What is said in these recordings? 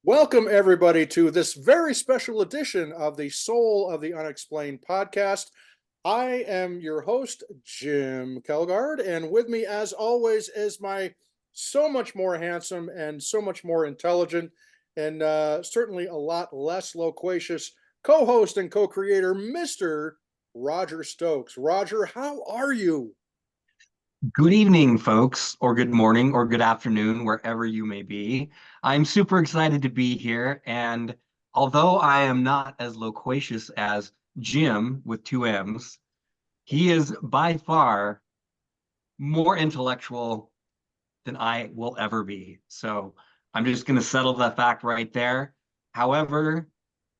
Welcome, everybody, to this very special edition of the Soul of the Unexplained podcast. I am your host, Jimm Kelgard, and with me, as always, is my so much more handsome and so much more intelligent and certainly a lot less loquacious co-host and co-creator, Mr. Roger Stokes. Roger, how are you? Good evening, folks, or good morning, or good afternoon, wherever you may be. I'm super excited to be here, and although I am not as loquacious as Jimm with two M's, he is by far more intellectual than I will ever be. So I'm just going to settle that fact right there. However,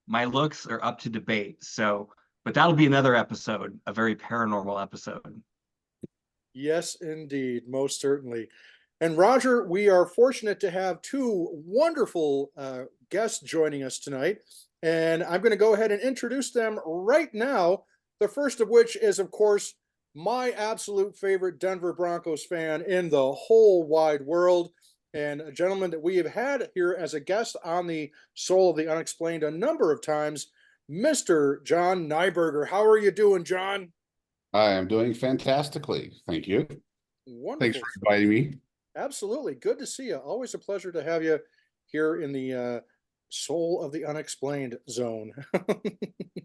my looks are up to debate. But that'll be another episode, a very paranormal episode. Yes, indeed, most certainly. And Roger, we are fortunate to have two wonderful guests joining us tonight. And I'm going to go ahead and introduce them right now. The first of which is, of course, my absolute favorite Denver Broncos fan in the whole wide world, and a gentleman that we have had here as a guest on the Soul of the Unexplained a number of times, Mr. John Neiberger. How are you doing, John? I am doing fantastically. Thank you. Wonderful. Thanks for inviting me. Absolutely. Good to see you. Always a pleasure to have you here in the Soul of the Unexplained zone.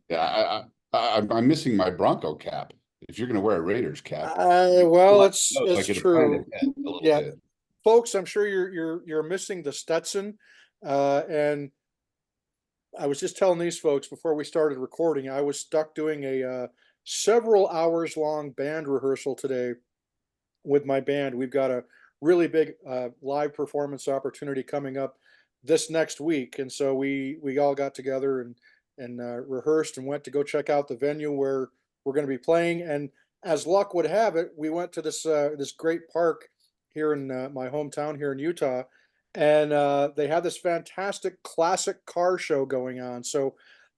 Yeah, I'm missing my Bronco cap. If you're going to wear a Raiders cap, well, it's true. Yeah, folks, I'm sure you're missing the Stetson, and I was just telling these folks before we started recording, I was stuck doing a several hours long band rehearsal today with my band. We've got a really big live performance opportunity coming up this next week, and so we all got together and rehearsed and went to go check out the venue where we're going to be playing. And as luck would have it, we went to this great park here in my hometown here in Utah, and they had this fantastic classic car show going on. So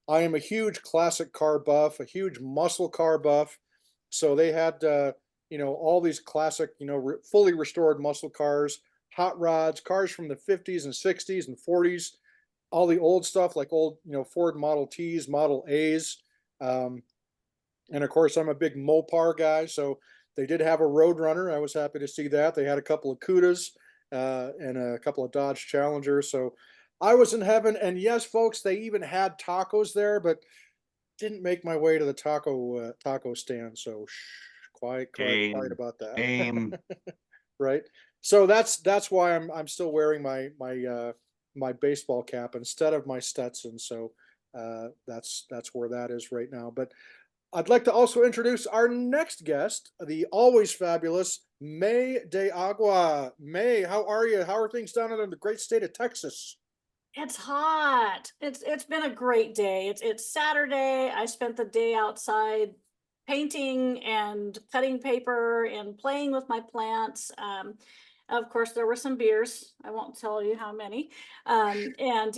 I am a huge classic car buff, a huge muscle car buff. So they had all these classic, fully restored muscle cars, hot rods, cars from the 50s and 60s and 40s, all the old stuff like old, Ford Model Ts, Model As. And of course, I'm a big Mopar guy. So they did have a Roadrunner. I was happy to see that. They had a couple of Cudas and a couple of Dodge Challengers. So I was in heaven. And yes, folks, they even had tacos there, but didn't make my way to the taco stand. So quiet about that. Right. So that's why I'm still wearing my baseball cap instead of my Stetson. So that's where that is right now. But I'd like to also introduce our next guest, the always fabulous Mae De Agua. Mae, how are you? How are things down in the great state of Texas? It's hot. It's been a great day. It's Saturday. I spent the day outside painting and cutting paper and playing with my plants. Of course, there were some beers. I won't tell you how many. And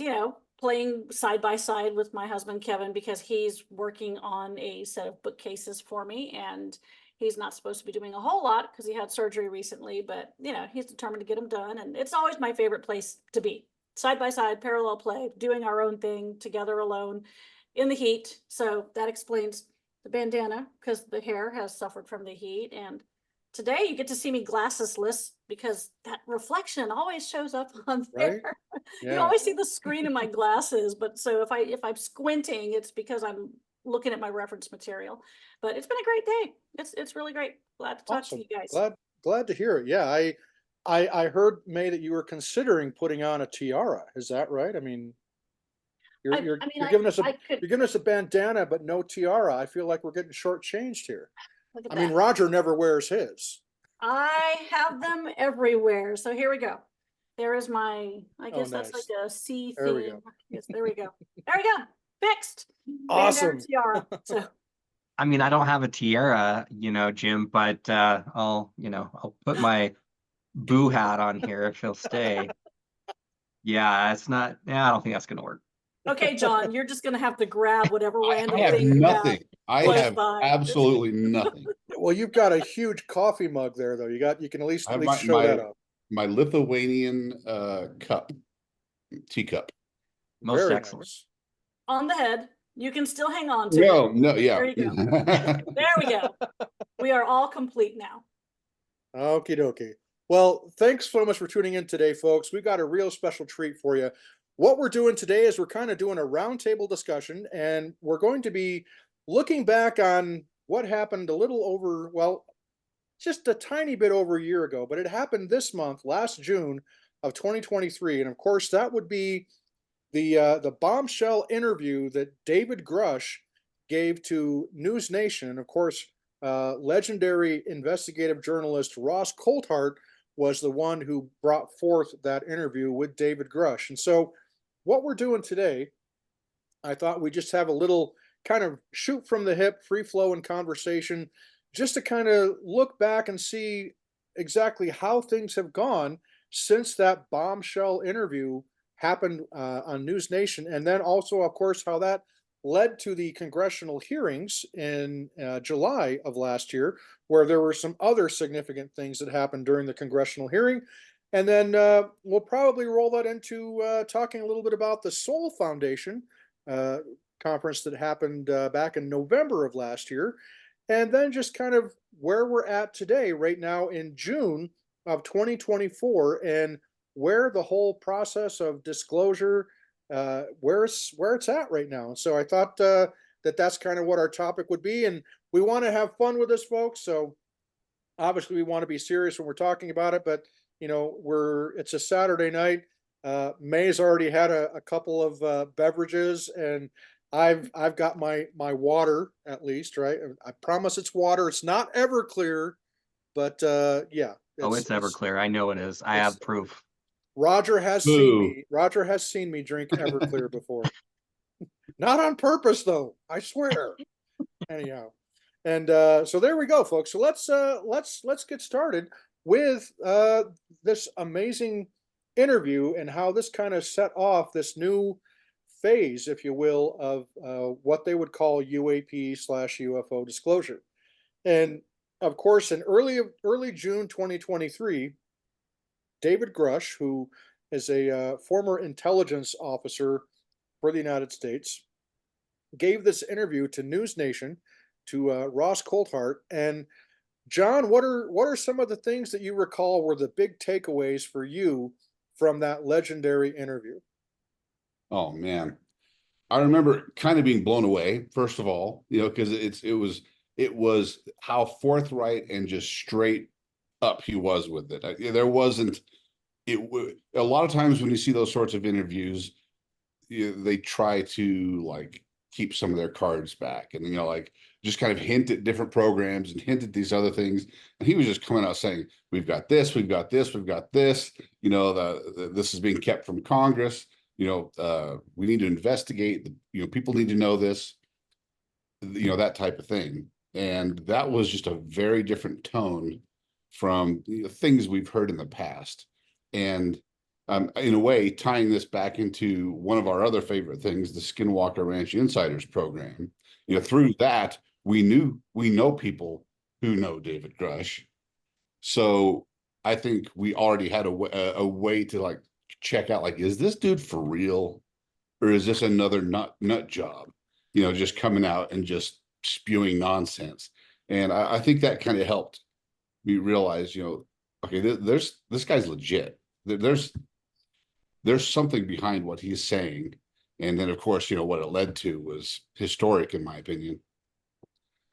playing side by side with my husband Kevin, because he's working on a set of bookcases for me, and he's not supposed to be doing a whole lot because he had surgery recently, but he's determined to get them done. And it's always my favorite place to be. Side by side, parallel play, doing our own thing together alone in the heat. So that explains the bandana, because the hair has suffered from the heat. And today you get to see me glassesless because that reflection always shows up on there. Right? Yeah. You always see the screen of my glasses, but so if I'm squinting, it's because I'm looking at my reference material. But it's been a great day. It's really great. Glad to talk to you guys. Glad to hear it. Yeah, I heard, Mae, that you were considering putting on a tiara. Is that right? I mean, you're giving us a bandana, but no tiara. I feel like we're getting shortchanged here. I mean, Roger never wears his. I have them everywhere. So here we go. There is my, I guess that's like a C theme. There we go. Yes, there we go. There we go. Fixed. Awesome. Tiara. So. I mean, I don't have a tiara, Jimm, but I'll put my boo hat on here if he'll stay. Yeah, I don't think that's gonna work. Okay, John, you're just gonna have to grab whatever random thing. I have absolutely nothing. Well, you've got a huge coffee mug there, though. You can at least show that up. My Lithuanian teacup. Most Very excellent. nice. On the head. You can still hang on to No, it. no, yeah. There you go. There we go. We are all complete now. Okie dokie. Well, thanks so much for tuning in today, folks. We got a real special treat for you. What we're doing today is we're kind of doing a roundtable discussion, and we're going to be looking back on what happened a little over, well, just a tiny bit over a year ago, but it happened this month, last June of 2023. And of course, that would be the bombshell interview that David Grusch gave to News Nation. And of course, legendary investigative journalist Ross Coulthart was the one who brought forth that interview with David Grusch. And so, what we're doing today, I thought we'd just have a little kind of shoot from the hip, free flowing conversation, just to kind of look back and see exactly how things have gone since that bombshell interview happened on News Nation, and then also, of course, how that led to the congressional hearings in July of last year, where there were some other significant things that happened during the congressional hearing. And then we'll probably roll that into talking a little bit about the Soul Foundation conference that happened back in November of last year. And then just kind of where we're at today, right now in June of 2024, and where the whole process of disclosure, where it's at right now. And so I thought that's kind of what our topic would be, and we want to have fun with this, folks. So obviously we want to be serious when we're talking about it, but it's a Saturday night. Mae's already had a couple of beverages, and I've got my water, at least, right? I promise it's water. It's not Everclear, but yeah. It's Everclear. I know it is. I have proof. Roger has Boo. seen me. Roger has seen me drink Everclear before. Not on purpose, though. I swear. Anyhow, and so there we go, folks. So let's get started with this amazing interview and how this kind of set off this new phase, if you will, of what they would call UAP/UFO disclosure. And of course, in early June 2023. David Grusch, who is a former intelligence officer for the United States, gave this interview to News Nation, to Ross Coulthart. And John, what are some of the things that you recall were the big takeaways for you from that legendary interview? Oh man, I remember kind of being blown away. First of all, because it was how forthright and just straight up he was with it. There wasn't a lot of times when you see those sorts of interviews, they try to like keep some of their cards back, and like just kind of hint at different programs and hint at these other things. And he was just coming out saying, "We've got this, we've got this, we've got this. This is being kept from Congress. We need to investigate. People need to know this. That type of thing." And that was just a very different tone from things we've heard in the past. And in a way, tying this back into one of our other favorite things, the Skinwalker Ranch Insiders program. Through that, we know people who know David Grusch. So I think we already had a way to like check out, like, is this dude for real, or is this another nut job? Just coming out and just spewing nonsense. And I think that kind of helped me realize, okay, this guy's legit. There's something behind what he's saying. And then, of course, what it led to was historic, in my opinion.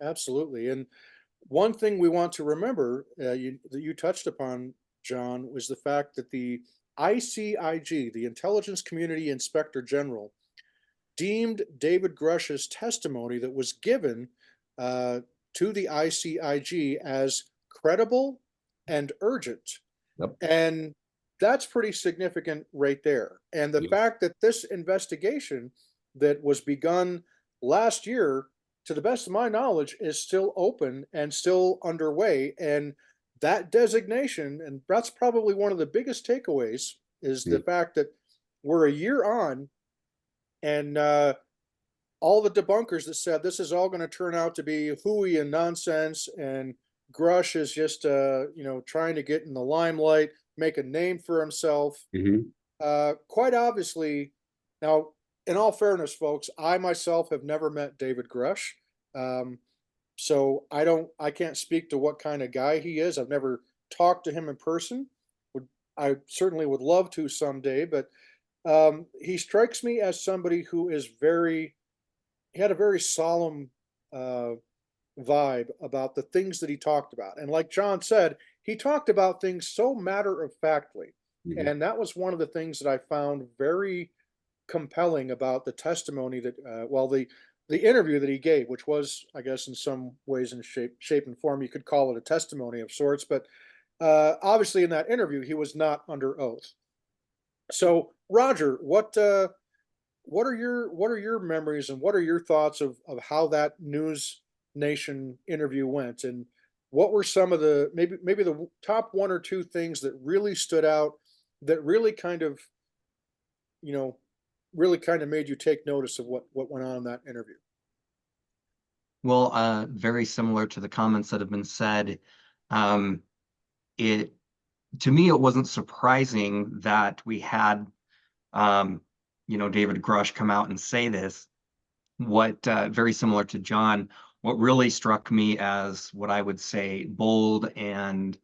Absolutely. And one thing we want to remember that you touched upon, John, was the fact that the ICIG, the Intelligence Community Inspector General, deemed David Grusch's testimony that was given to the ICIG as credible and urgent. Yep. And that's pretty significant right there. And the fact that this investigation that was begun last year, to the best of my knowledge, is still open and still underway. And that designation, and that's probably one of the biggest takeaways, is the fact that we're a year on, and all the debunkers that said this is all going to turn out to be hooey and nonsense, and Grusch is just trying to get in the limelight, make a name for himself. Mm-hmm. Quite obviously, Now, in all fairness, folks, I myself have never met David Grusch. Um, so I can't speak to what kind of guy he is. I've never talked to him in person. I certainly would love to someday, but he strikes me as somebody who is he had a very solemn uh, vibe about the things that he talked about. And like John said, he talked about things so matter of factly. Mhm. And that was one of the things that I found very compelling about the testimony that, the interview that he gave, which was, I guess, in some ways and shape and form, you could call it a testimony of sorts. But obviously, in that interview, he was not under oath. So, Roger, what are your memories and what are your thoughts of how that News Nation interview went, and what were some of the maybe the top one or two things that really stood out, that really kind of you know really kind of made you take notice of what went on in that interview? Well, very similar to the comments that have been said. Um, it to me, it wasn't surprising that we had, um, David Grusch come out and say this. What Very similar to John, what really struck me as what I would say bold and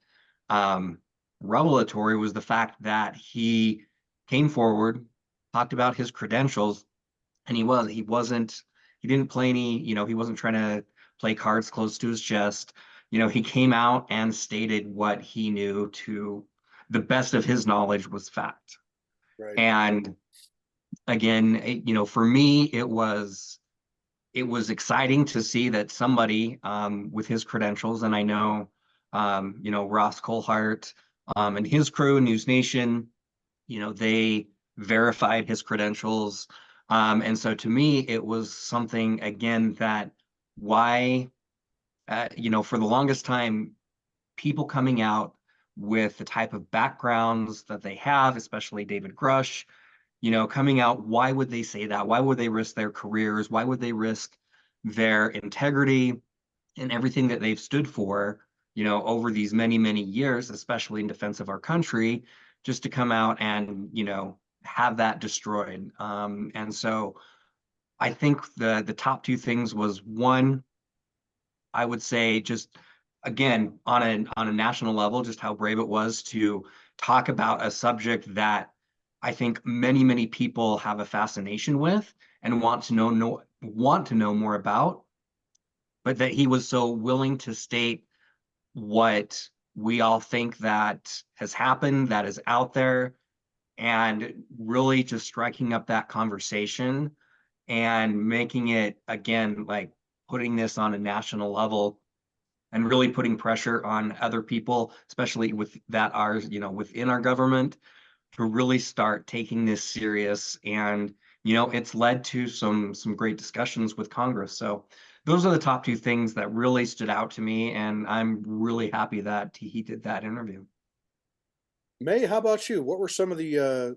um, revelatory was the fact that he came forward, talked about his credentials, and he didn't play any, he wasn't trying to play cards close to his chest. He came out and stated what he knew to the best of his knowledge was fact. Right. And again, for me, it was exciting to see that somebody with his credentials, and I know, Ross Coulthart and his crew, News Nation, they verified his credentials. And so to me, it was something, again, that why, for the longest time, people coming out with the type of backgrounds that they have, especially David Grusch, coming out, why would they say that? Why would they risk their careers? Why would they risk their integrity and everything that they've stood for, over these many, many years, especially in defense of our country, just to come out and, have that destroyed? And so I think the top two things was, one, I would say, just again on a national level, just how brave it was to talk about a subject that I think many, many people have a fascination with and want to know more about, but that he was so willing to state what we all think that has happened, that is out there, and really just striking up that conversation and making it, again, like putting this on a national level and really putting pressure on other people, especially with that are, within our government, to really start taking this serious. And, it's led to some great discussions with Congress. So those are the top two things that really stood out to me. And I'm really happy that he did that interview. May, how about you? What were some of the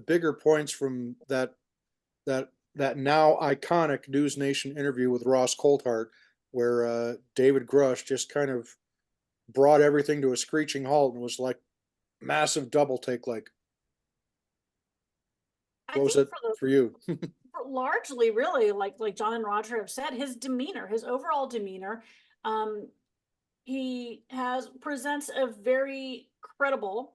bigger points from that now iconic News Nation interview with Ross Coulthart, where David Grusch just kind of brought everything to a screeching halt and was like massive double take? Like, I what was think it for you? largely, really, like John and Roger have said, his demeanor, his overall demeanor, um, he presents a very credible,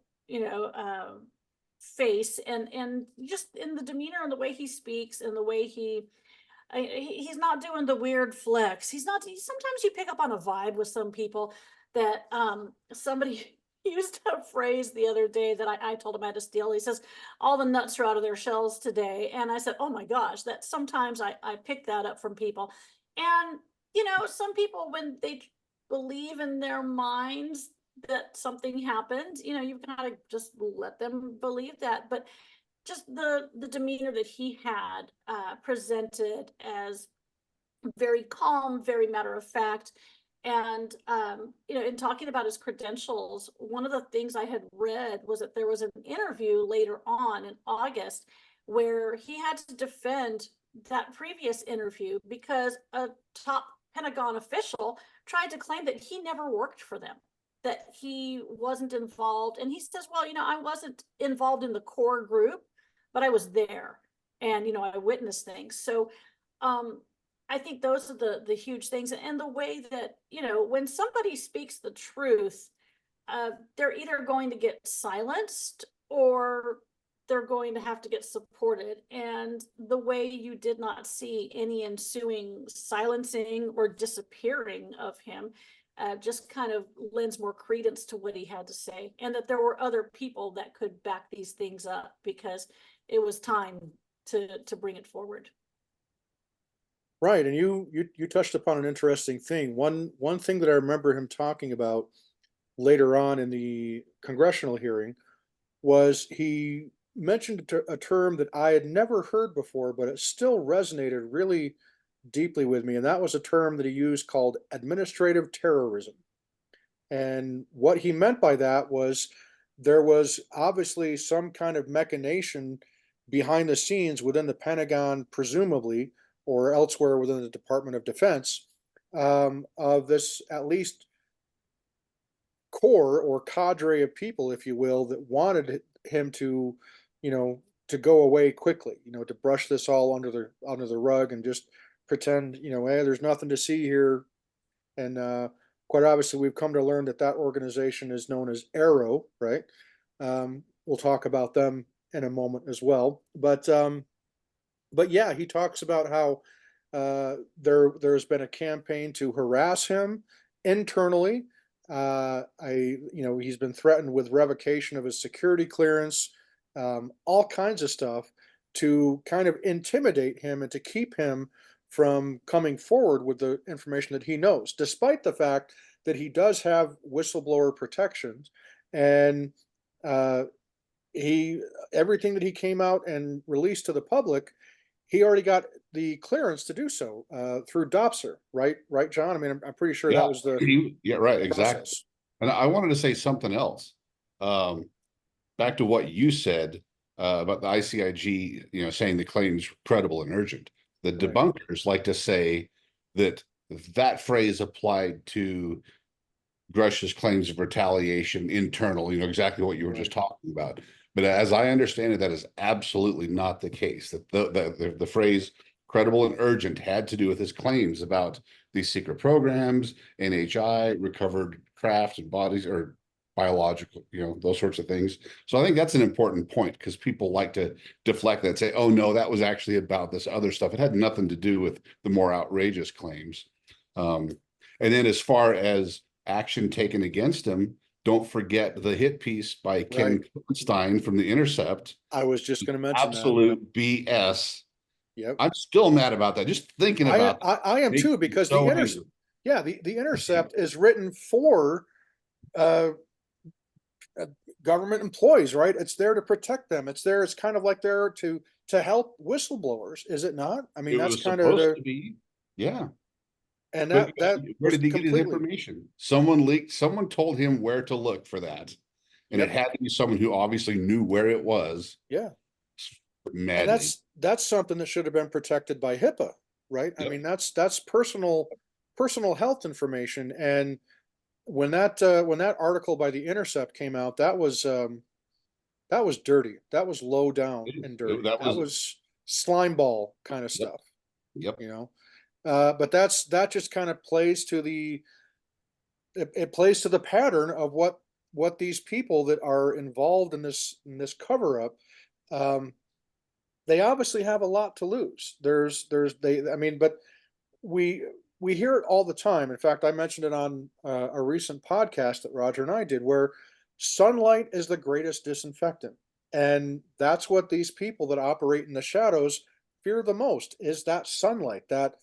face, and just in the demeanor and the way he speaks and the way he's not doing the weird flex. Sometimes you pick up on a vibe with some people that somebody used a phrase the other day that I told him I had to steal. He says, all the nuts are out of their shells today. And I said, oh my gosh, that sometimes I pick that up from people. And, some people, when they believe in their minds that something happened, you kind of just let them believe that. But just the demeanor that he had presented as very calm, very matter of fact. And in talking about his credentials, one of the things I had read was that there was an interview later on in August where he had to defend that previous interview because a top Pentagon official tried to claim that he never worked for them, that he wasn't involved. And he says, well, I wasn't involved in the core group, but I was there. and, I witnessed things. So, I think those are the huge things, and the way that, when somebody speaks the truth, they're either going to get silenced or they're going to have to get supported. And the way you did not see any ensuing silencing or disappearing of him just kind of lends more credence to what he had to say, and that there were other people that could back these things up, because it was time to bring it forward. Right, and you touched upon an interesting thing. One thing that I remember him talking about later on in the congressional hearing was he mentioned a term that I had never heard before, but it still resonated really deeply with me, and that was a term that he used called administrative terrorism. And what he meant by that was there was obviously some kind of machination behind the scenes within the Pentagon, presumably, or elsewhere within the Department of Defense, of this at least core or cadre of people, if you will, that wanted him to, to go away quickly, to brush this all under the rug and just pretend, hey, there's nothing to see here. And quite obviously, we've come to learn that that organization is known as Arrow, right? We'll talk about them in a moment as well. But yeah, he talks about how there's been a campaign to harass him internally. He's been threatened with revocation of his security clearance, all kinds of stuff to kind of intimidate him and to keep him from coming forward with the information that he knows, despite the fact that he does have whistleblower protections. And everything that he came out and released to the public, he already got the clearance to do so through Dopser, right? Right, John? I mean, I'm pretty sure that was the yeah, right, exactly. process. And I wanted to say something else. Back to what you said about the ICIG, saying the claim's credible and urgent. The debunkers like to say that that phrase applied to Grusch's claims of retaliation internal, exactly what you were just talking about. But as I understand it, that is absolutely not the case. That the phrase credible and urgent had to do with his claims about these secret programs, NHI, recovered craft and bodies, or biological, those sorts of things. So I think that's an important point, because people like to deflect that and say, oh no, that was actually about this other stuff. It had nothing to do with the more outrageous claims. And then as far as action taken against him, don't forget the hit piece by Ken Stein from The Intercept. I was just going to mention absolute BS. Yep. I'm still mad about that. Just thinking about I am too, because the Intercept is written for government employees, right? It's there to protect them. It's kind of like there to help whistleblowers, is it not? I mean, that's kind of supposed to be. Yeah. And that where did he get his information? Someone told him where to look for that. And it had to be someone who obviously knew where it was. Yeah. And that's something that should have been protected by HIPAA, right? Yep. I mean, that's personal health information. And when that article by The Intercept came out, that was dirty. That was low down and dirty. That was slime ball kind of stuff. Yep. But that just kind of plays to it plays to the pattern of what these people that are involved in this cover up, they obviously have a lot to lose. But we hear it all the time. In fact, I mentioned it on a recent podcast that Roger and I did, where sunlight is the greatest disinfectant. And that's what these people that operate in the shadows fear the most, is that sunlight, that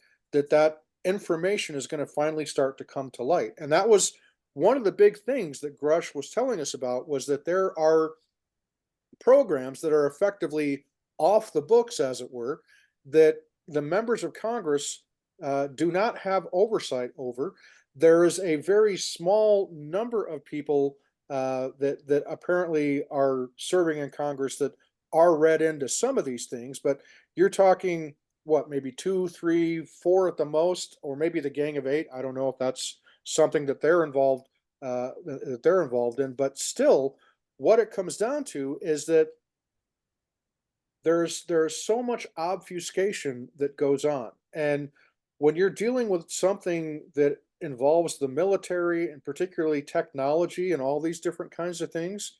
information is going to finally start to come to light. And that was one of the big things that Grusch was telling us about, was that there are programs that are effectively off the books, as it were, that the members of Congress do not have oversight over. There is a very small number of people that apparently are serving in Congress that are read into some of these things, but you're talking maybe 2, 3, 4 at the most, or maybe the Gang of 8. I don't know if that's something that they're involved in, but still, what it comes down to is that there's so much obfuscation that goes on. And when you're dealing with something that involves the military and particularly technology and all these different kinds of things,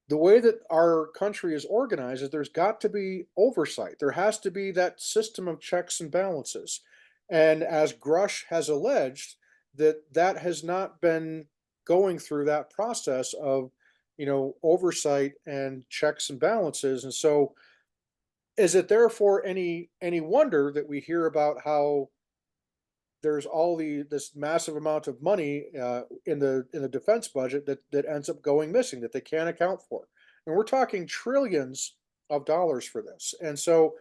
the way that our country is organized is there's got to be oversight. There has to be that system of checks and balances. And as Grusch has alleged, that has not been going through that process of, oversight and checks and balances. And so is it therefore any wonder that we hear about how there's this massive amount of money in the defense budget that ends up going missing that they can't account for? And we're talking trillions of dollars for this. And so,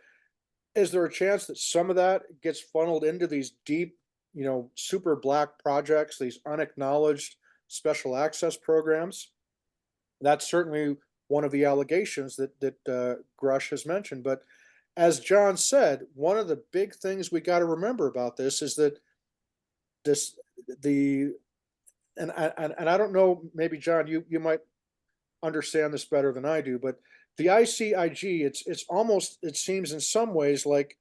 is there a chance that some of that gets funneled into these deep, super black projects, these unacknowledged special access programs? That's certainly one of the allegations that Grusch has mentioned. But as John said, one of the big things we got to remember about this is that this the and I don't know, maybe John, you might understand this better than I do, but the ICIG, it's almost, it seems in some ways like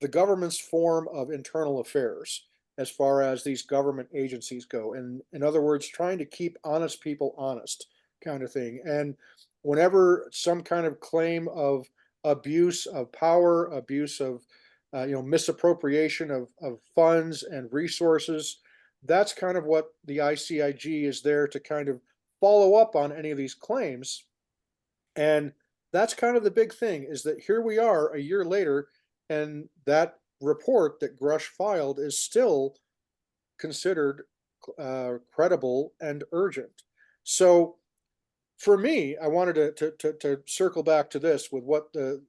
the government's form of internal affairs as far as these government agencies go. And in other words, trying to keep honest people honest, kind of thing. And whenever some kind of claim of abuse of power, abuse of misappropriation of funds and resources, that's kind of what the ICIG is there to kind of follow up on any of these claims. And that's kind of the big thing, is that here we are a year later, and that report that Grusch filed is still considered credible and urgent. So for me, I wanted to circle back to this with what the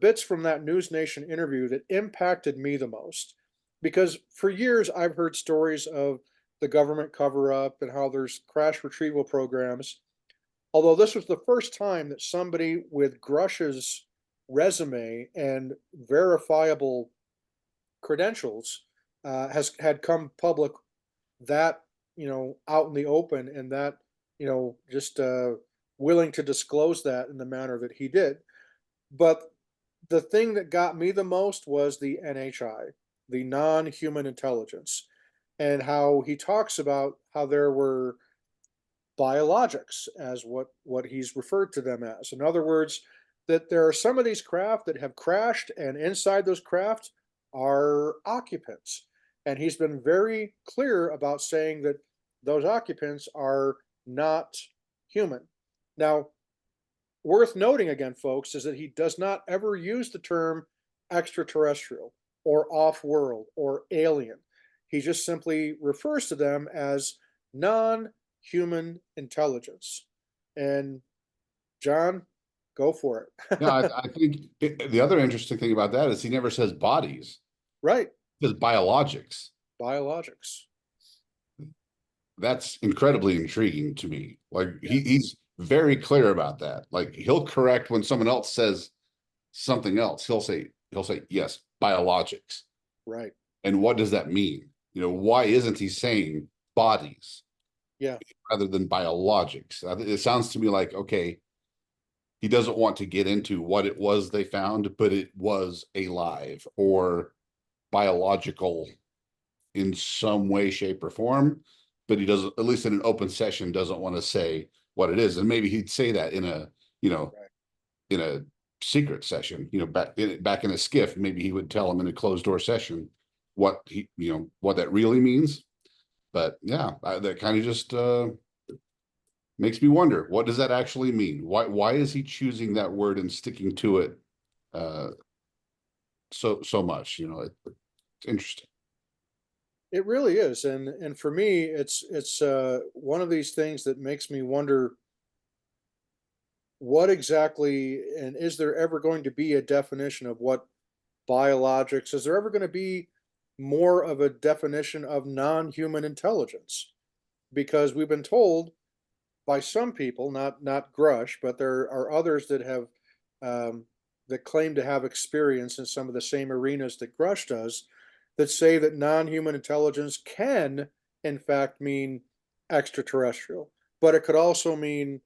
bits from that News Nation interview that impacted me the most. Because for years, I've heard stories of the government cover up and how there's crash retrieval programs. Although this was the first time that somebody with Grusch's resume and verifiable credentials had come public that, out in the open, and that, just willing to disclose that in the manner that he did. But the thing that got me the most was the NHI, the non-human intelligence, and how he talks about how there were biologics, as what he's referred to them as. In other words, that there are some of these craft that have crashed, and inside those craft are occupants. And he's been very clear about saying that those occupants are not human. Now, worth noting again, folks, is that he does not ever use the term extraterrestrial or off-world or alien. He just simply refers to them as non-human intelligence. And John, go for it. No, I think the other interesting thing about that is he never says bodies. Right. He says biologics. Biologics. That's incredibly intriguing to me. Like he's very clear about that. Like he'll correct when someone else says something else. He'll say yes, biologics. Right. And what does that mean? Why isn't he saying bodies? Yeah. Rather than biologics. It sounds to me like, okay, he doesn't want to get into what it was they found, but it was alive or biological in some way, shape, or form. But he doesn't, at least in an open session, doesn't want to say what it is. And maybe he'd say that in a, in a secret session, back in a skiff, maybe he would tell him in a closed door session what he, what that really means. But yeah, that kind of just makes me wonder, what does that actually mean? Why is he choosing that word and sticking to it so much? It's interesting. It really is. And for me, it's one of these things that makes me wonder what exactly, and is there ever going to be a definition of what biologics, is there ever going to be more of a definition of non-human intelligence? Because we've been told by some people, not Grusch, but there are others that have that claim to have experience in some of the same arenas that Grusch does, that say that non-human intelligence can, in fact, mean extraterrestrial, but it could also mean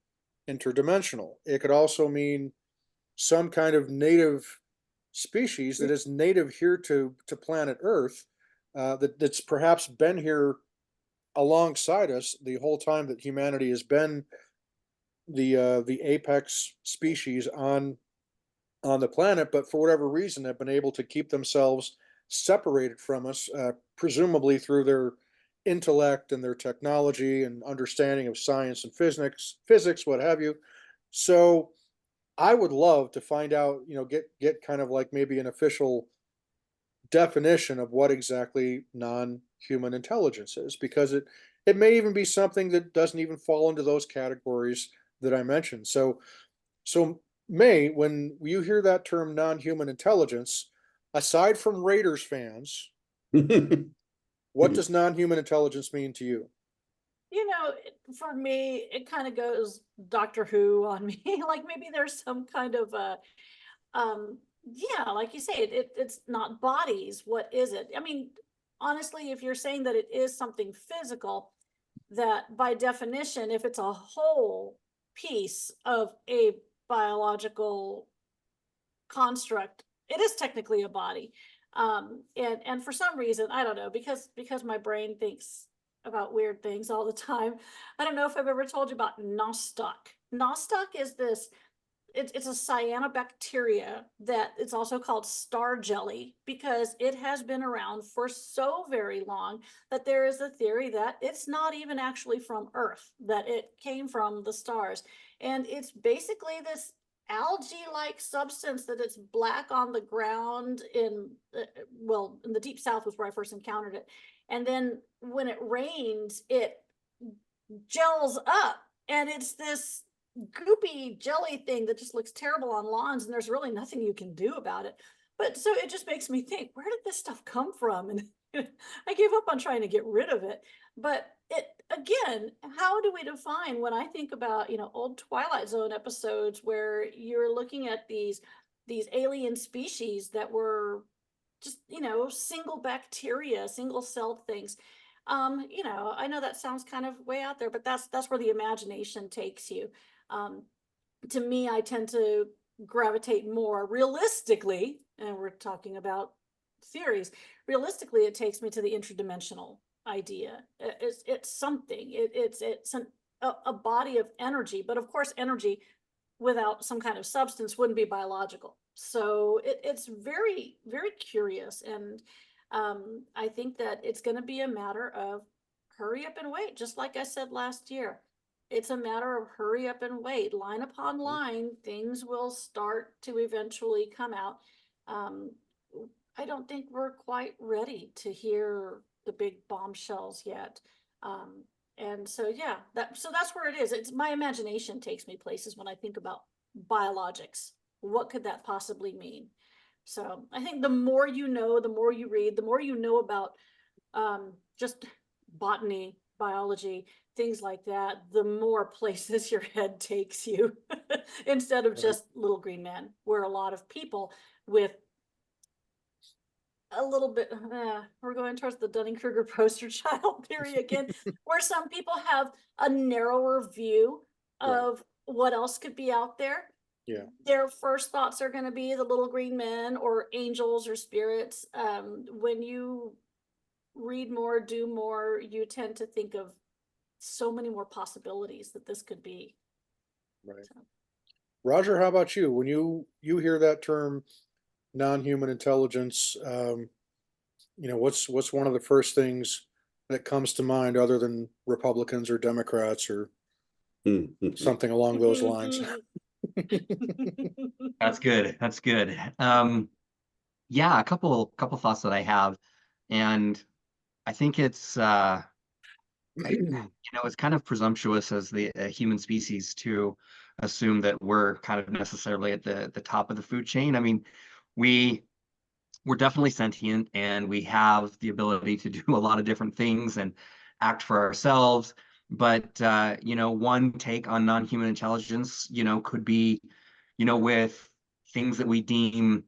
interdimensional. It could also mean some kind of native species that is native here to planet Earth, that's perhaps been here alongside us the whole time that humanity has been the apex species on the planet, but for whatever reason have been able to keep themselves separated from us, presumably through their intellect and their technology and understanding of science and physics, what have you. So I would love to find out, get kind of like maybe an official definition of what exactly non-human intelligence is, because it may even be something that doesn't even fall into those categories that I mentioned. So May, when you hear that term non-human intelligence, aside from Raiders fans, what does non-human intelligence mean to you? For me, it kind of goes Doctor Who on me. Like maybe there's some kind of yeah, like you say, it's not bodies. What is it? I mean, honestly, if you're saying that it is something physical, that by definition, if it's a whole piece of a biological construct, it is technically a body. And for some reason, I don't know, because my brain thinks about weird things all the time. I don't know if I've ever told you about nostoc. Nostoc is this, it's a cyanobacteria that it's also called star jelly, because it has been around for so very long that there is a theory that it's not even actually from Earth, that it came from the stars. And it's basically this algae-like substance that it's black on the ground in the deep south was where I first encountered it. And then when it rains, it gels up, and it's this goopy jelly thing that just looks terrible on lawns, and there's really nothing you can do about it. But so it just makes me think, where did this stuff come from? And I gave up on trying to get rid of it. But again, how do we define, when I think about, old Twilight Zone episodes where you're looking at these alien species that were just, single bacteria, single celled things. I know that sounds kind of way out there, but that's where the imagination takes you. To me, I tend to gravitate more realistically, and we're talking about theories. Realistically, it takes me to the interdimensional idea. It's something. It's a body of energy, but of course, energy without some kind of substance wouldn't be biological. So it's very, very curious, and I think that it's going to be a matter of hurry up and wait. Just like I said last year, it's a matter of hurry up and wait. Line upon line, things will start to eventually come out. I don't think we're quite ready to hear the big bombshells yet. And so, yeah, that's where it is. It's my imagination takes me places when I think about biologics. What could that possibly mean? So I think the more you know, the more you read, the more you know about just botany, biology, things like that, the more places your head takes you instead of just little green man, where a lot of people with a little bit, we're going towards the Dunning-Kruger poster child theory again, where some people have a narrower view of what else could be out there. Yeah. Their first thoughts are going to be the little green men or angels or spirits. When you read more, do more, you tend to think of so many more possibilities that this could be. Right. So. Roger, how about you? When you hear that term non-human intelligence, what's one of the first things that comes to mind, other than Republicans or Democrats or something along those lines? That's good. That's good. Yeah, a couple thoughts that I have, and I think it's it's kind of presumptuous as the human species to assume that we're kind of necessarily at the top of the food chain. I mean, we're definitely sentient, and we have the ability to do a lot of different things and act for ourselves. But one take on non-human intelligence, could be, with things that we deem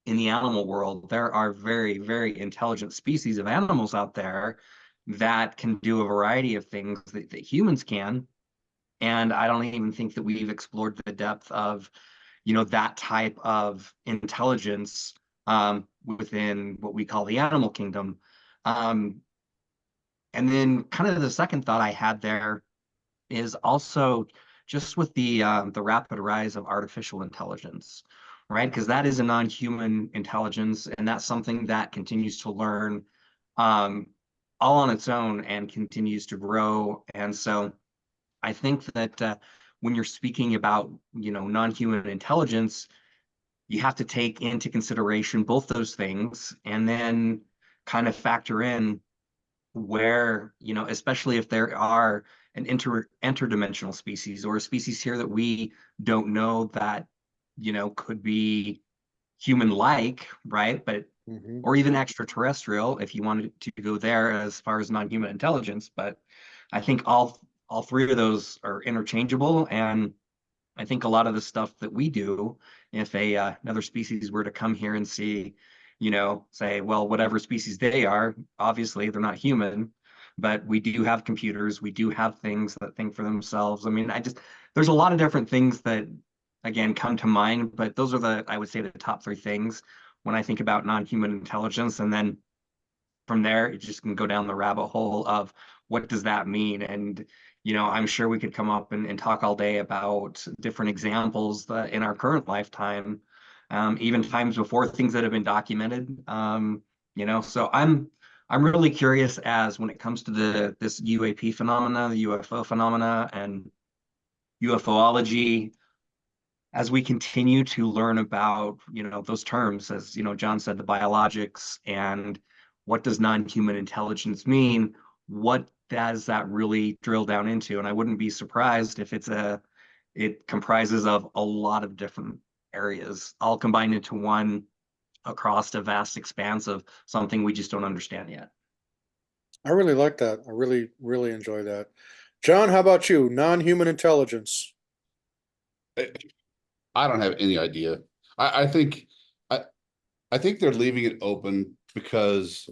in the animal world, there are very, very intelligent species of animals out there that can do a variety of things that humans can. And I don't even think that we've explored the depth of, that type of intelligence within what we call the animal kingdom. And then kind of the second thought I had there is also just with the rapid rise of artificial intelligence, right? Because that is a non-human intelligence, and that's something that continues to learn all on its own and continues to grow. And so I think that when you're speaking about, non-human intelligence, you have to take into consideration both those things and then kind of factor in where, especially if there are an interdimensional species or a species here that we don't know that, could be human-like, right? But or even extraterrestrial, if you wanted to go there as far as non-human intelligence. But I think all three of those are interchangeable, and I think a lot of the stuff that we do, if another species were to come here and see, say, well, whatever species they are, obviously they're not human, but we do have computers, we do have things that think for themselves. I mean, there's a lot of different things that, again, come to mind, but those are I would say, the top three things when I think about non-human intelligence. And then from there, it just can go down the rabbit hole of what does that mean? And, I'm sure we could come up and talk all day about different examples that in our current lifetime, even times before, things that have been documented. So I'm really curious as when it comes to this UAP phenomena, the UFO phenomena, and UFOlogy, as we continue to learn about, those terms, as, John said, the biologics, and what does non-human intelligence mean? What does that really drill down into? And I wouldn't be surprised if it comprises of a lot of different areas, all combined into one across a vast expanse of something we just don't understand yet. I really like that. I really, really enjoy that. John, how about you? Non-human intelligence. I don't have any idea. I think they're leaving it open because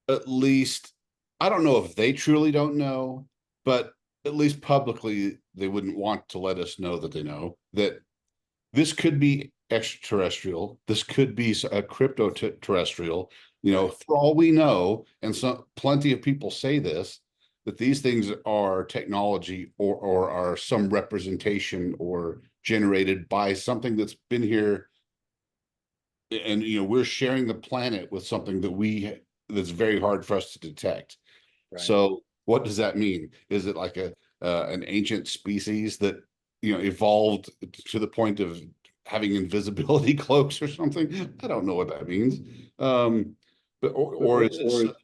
at least, I don't know if they truly don't know, but at least publicly they wouldn't want to let us know that they know that this could be extraterrestrial. This could be a crypto-terrestrial, for all we know. And plenty of people say this, that these things are technology or are some representation or generated by something that's been here. And, we're sharing the planet with something that's very hard for us to detect. Right. So what does that mean? Is it like an ancient species that, evolved to the point of having invisibility cloaks or something? I don't know what that means. Or is it,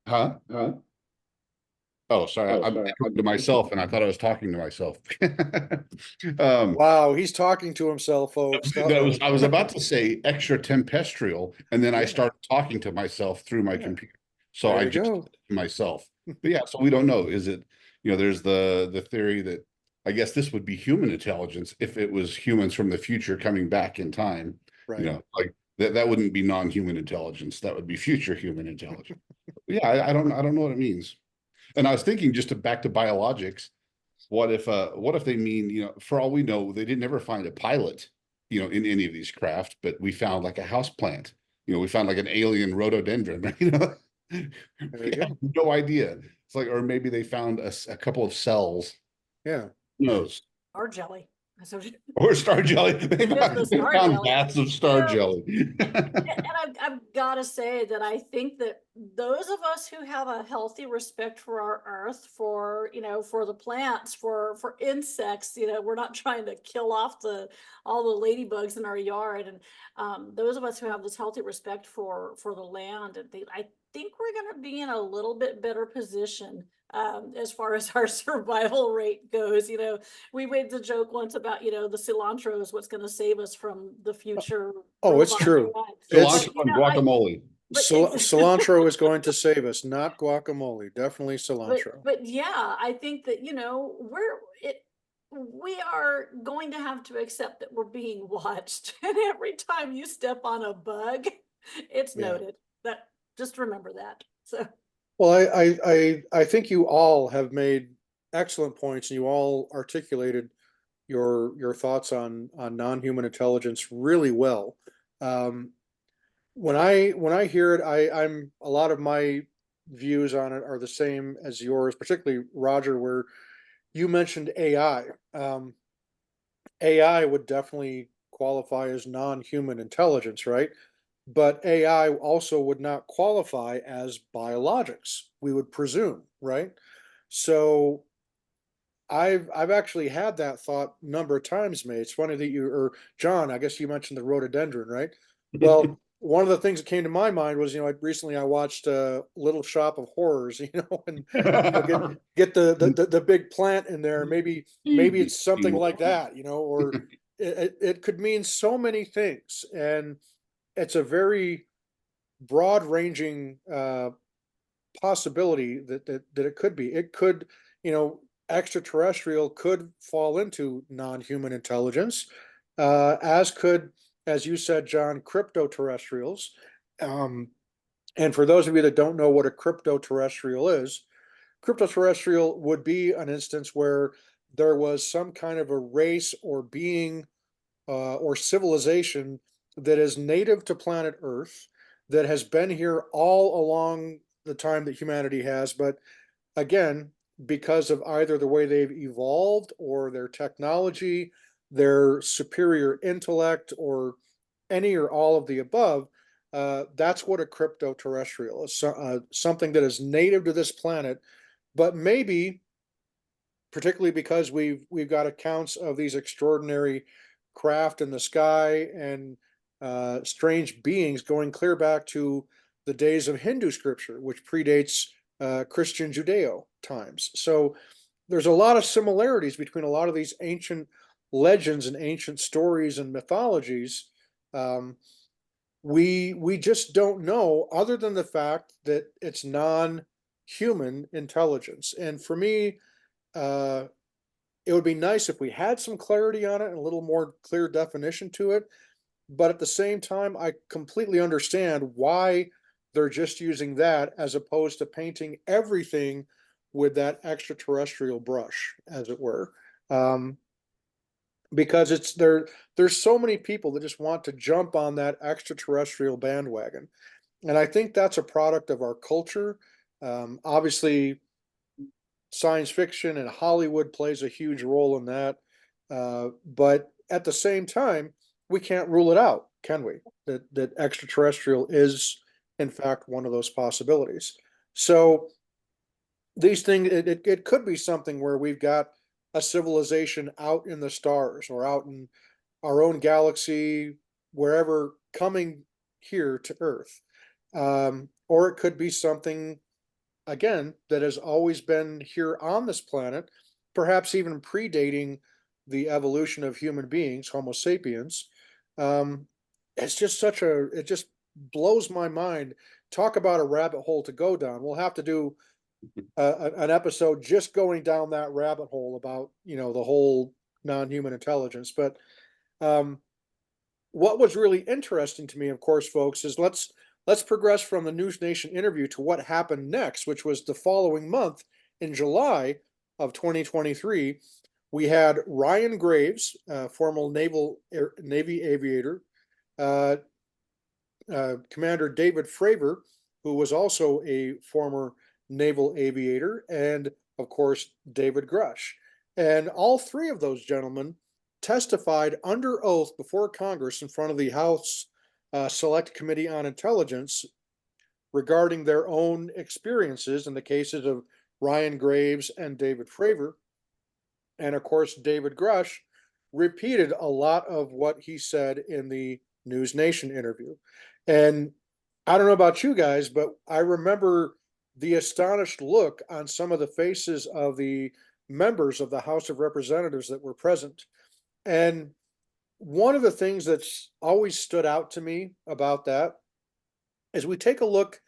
huh? Oh, sorry. I'm talking to myself, and I thought I was talking to myself. Wow, he's talking to himself, folks. I was about to say extraterrestrial, and then I started talking to myself through my computer. So I just myself. But yeah, so we don't know. Is it, there's the theory that I guess this would be human intelligence if it was humans from the future coming back in time. Right. Like that wouldn't be non-human intelligence. That would be future human intelligence. Yeah, I don't know what it means. And I was thinking, just back to biologics, what if they mean, for all we know, they didn't ever find a pilot, in any of these craft, but we found like a house plant, we found like an alien rhododendron, we have no idea. It's like, or maybe they found a couple of cells. Yeah. Who knows? Or jelly. Or star jelly. They found baths of star jelly. And I've got to say that I think that those of us who have a healthy respect for our earth, for for the plants, for insects, we're not trying to kill off all the ladybugs in our yard, and those of us who have this healthy respect for the land, and I think we're going to be in a little bit better position as far as our survival rate goes. We made the joke once about, the cilantro is what's going to save us from the future. Oh, it's true. Cilantro and guacamole. Cilantro is going to save us, not guacamole. Definitely cilantro. But yeah, I think that, we are going to have to accept that we're being watched. And every time you step on a bug, it's noted. That just remember that. So. Well, I think you all have made excellent points, and you all articulated your thoughts on non-human intelligence really well. When I hear it, I'm a lot of my views on it are the same as yours, particularly Roger, where you mentioned AI. AI would definitely qualify as non-human intelligence, right? But AI also would not qualify as biologics, we would presume, right? So I've actually had that thought a number of times, mate. It's funny that you, or John, I guess you mentioned the rhododendron, right? Well, one of the things that came to my mind was, recently I watched Little Shop of Horrors, and get the big plant in there. Maybe it's something like that, or it could mean so many things, and it's a very broad ranging possibility that it could be. It could, extraterrestrial could fall into non-human intelligence, as could, as you said, John, crypto-terrestrials. And for those of you that don't know what a crypto-terrestrial is, crypto-terrestrial would be an instance where there was some kind of a race or being or civilization that is native to planet Earth, that has been here all along the time that humanity has, but again, because of either the way they've evolved or their technology, their superior intellect, or any or all of the above, that's what a crypto-terrestrial is. Something that is native to this planet, but maybe, particularly because we've got accounts of these extraordinary craft in the sky and strange beings going clear back to the days of Hindu scripture, which predates Christian Judeo times. So there's a lot of similarities between a lot of these ancient legends and ancient stories and mythologies. We just don't know, other than the fact that it's non-human intelligence. And for me, it would be nice if we had some clarity on it and a little more clear definition to it. But at the same time, I completely understand why they're just using that as opposed to painting everything with that extraterrestrial brush, as it were. Because there's so many people that just want to jump on that extraterrestrial bandwagon. And I think that's a product of our culture. Obviously, science fiction and Hollywood plays a huge role in that. But at the same time, we can't rule it out, can we? That extraterrestrial is, in fact, one of those possibilities. So these things, it could be something where we've got a civilization out in the stars or out in our own galaxy, wherever, coming here to Earth. Or it could be something, again, that has always been here on this planet, perhaps even predating the evolution of human beings, Homo sapiens. It's just it just blows my mind. Talk about a rabbit hole to go down. We'll have to do an episode just going down that rabbit hole about, the whole non-human intelligence. But what was really interesting to me, of course, folks, is let's progress from the News Nation interview to what happened next, which was the following month in July of 2023. We had Ryan Graves, former Navy aviator, Commander David Fravor, who was also a former naval aviator, and of course, David Grusch. And all three of those gentlemen testified under oath before Congress in front of the House Select Committee on Intelligence regarding their own experiences in the cases of Ryan Graves and David Fravor. And of course, David Grusch repeated a lot of what he said in the News Nation interview. And I don't know about you guys, but I remember the astonished look on some of the faces of the members of the House of Representatives that were present. And one of the things that's always stood out to me about that is we take a look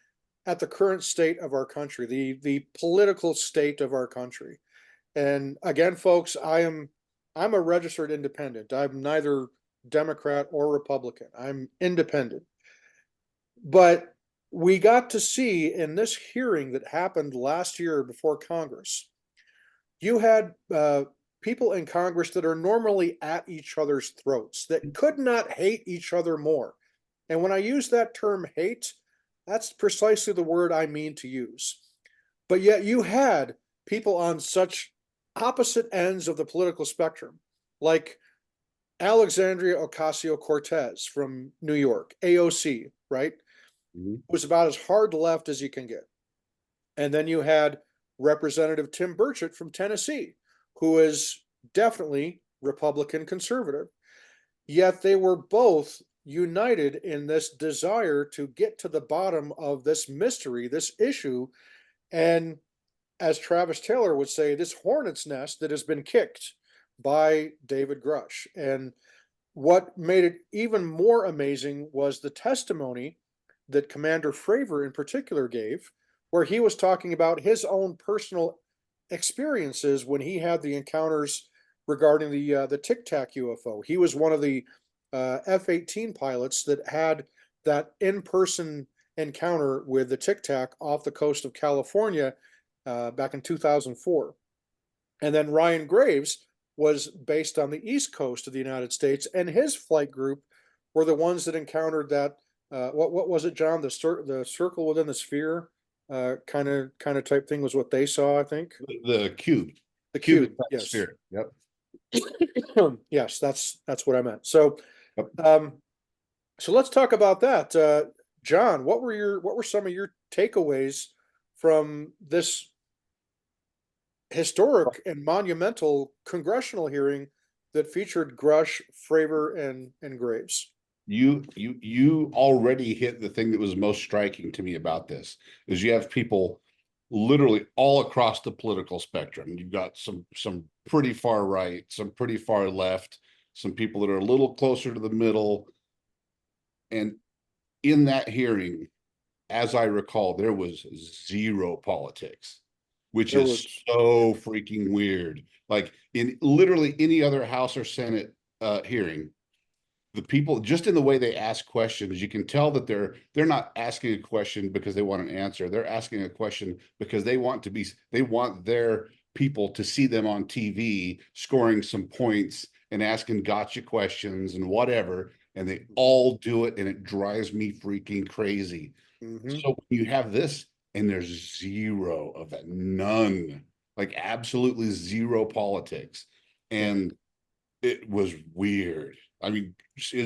at the current state of our country, the political state of our country. And again, folks, I'm a registered independent. I'm neither Democrat or Republican. I'm independent. But we got to see in this hearing that happened last year before Congress, you had people in Congress that are normally at each other's throats, that could not hate each other more. And when I use that term hate, that's precisely the word I mean to use. But yet you had people on such opposite ends of the political spectrum, like Alexandria Ocasio-Cortez from New York, AOC, right? Was about as hard left as you can get. And then you had Representative Tim Burchett from Tennessee, who is definitely Republican conservative. Yet they were both united in this desire to get to the bottom of this mystery, this issue, and as Travis Taylor would say, this hornet's nest that has been kicked by David Grusch. And what made it even more amazing was the testimony that Commander Fravor in particular gave, where he was talking about his own personal experiences when he had the encounters regarding the Tic Tac UFO. He was one of the F-18 pilots that had that in-person encounter with the Tic Tac off the coast of California back in 2004. And then Ryan Graves was based on the East Coast of the United States, and his flight group were the ones that encountered that. What was it, John? The circle within the sphere, kind of type thing was what they saw, I think. The cube. The cube. Cubic Yes. sphere. Yep. Yes, that's what I meant. So, so let's talk about that. John, what were some of your takeaways from this historic and monumental congressional hearing that featured Grusch, Fravor, and Graves? You already hit the thing that was most striking to me about this, is you have people literally all across the political spectrum. You've got some pretty far right, some pretty far left, some people that are a little closer to the middle. And in that hearing, as I recall, there was zero politics, which is so freaking weird. Like in literally any other House or Senate hearing, the people, just in the way they ask questions, you can tell that they're not asking a question because they want an answer. They're asking a question because they want their people to see them on TV scoring some points and asking gotcha questions and whatever. And they all do it, and it drives me freaking crazy. So you have this, and there's zero of that, none, like absolutely zero politics. And it was weird. I mean,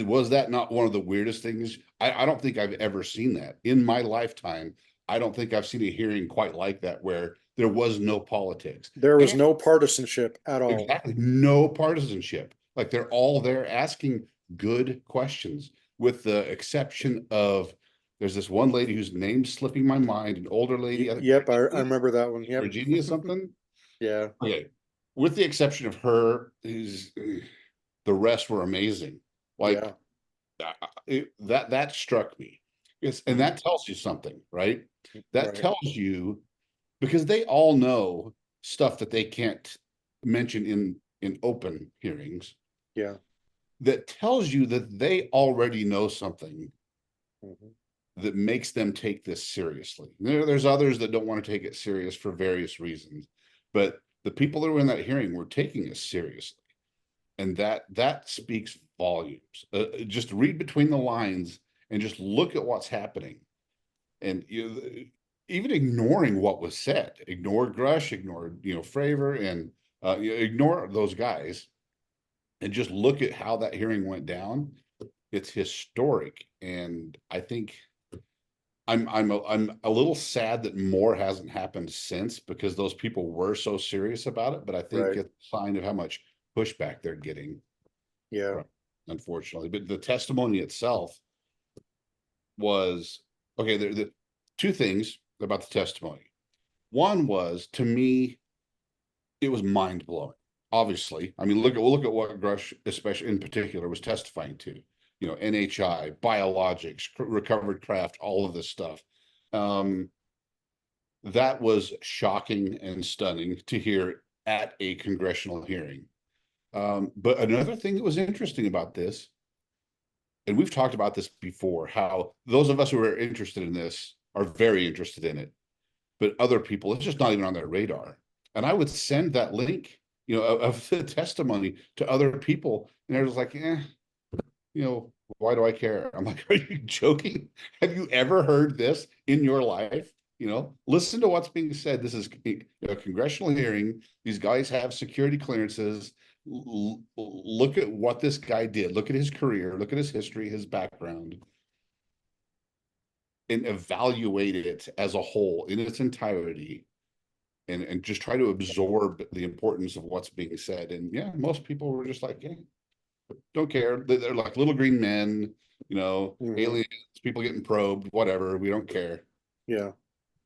was that not one of the weirdest things? I don't think I've ever seen that in my lifetime. I don't think I've seen a hearing quite like that where there was no politics. There was no partisanship at all. Exactly. No partisanship. Like they're all there asking good questions, with the exception of there's this one lady whose name's slipping my mind, an older lady. Yep, I remember that one. Yep. Virginia something. Yeah. Okay. With the exception of her, the rest were amazing. Like that struck me. And that tells you something, right? That tells you, because they all know stuff that they can't mention in open hearings. Yeah. That tells you that they already know something that makes them take this seriously. There's others that don't want to take it serious for various reasons, but the people that were in that hearing were taking it seriously. And that speaks volumes. Just read between the lines and just look at what's happening. And even ignoring what was said, ignore Grusch, ignore Fravor, and ignore those guys, and just look at how that hearing went down. It's historic, and I think I'm a little sad that more hasn't happened since, because those people were so serious about it. But I think it's a sign of how much pushback they're getting. Yeah, unfortunately. But the testimony itself was okay. The two things about the testimony. One was, to me, it was mind blowing. Obviously, I mean, look at what Grusch, especially in particular, was testifying to. NHI, biologics, recovered craft, all of this stuff. That was shocking and stunning to hear at a congressional hearing. But another thing that was interesting about this, and we've talked about this before, how those of us who are interested in this are very interested in it, but other people, it's just not even on their radar. And I would send that link of the testimony to other people. And they're just like, why do I care? I'm like, are you joking? Have you ever heard this in your life? Listen to what's being said. This is a congressional hearing. These guys have security clearances. Look at what this guy did. Look at his career. Look at his history, his background, and evaluate it as a whole in its entirety. And just try to absorb the importance of what's being said. And yeah, most people were just like, don't care. They're like little green men, aliens, people getting probed, whatever. We don't care. Yeah.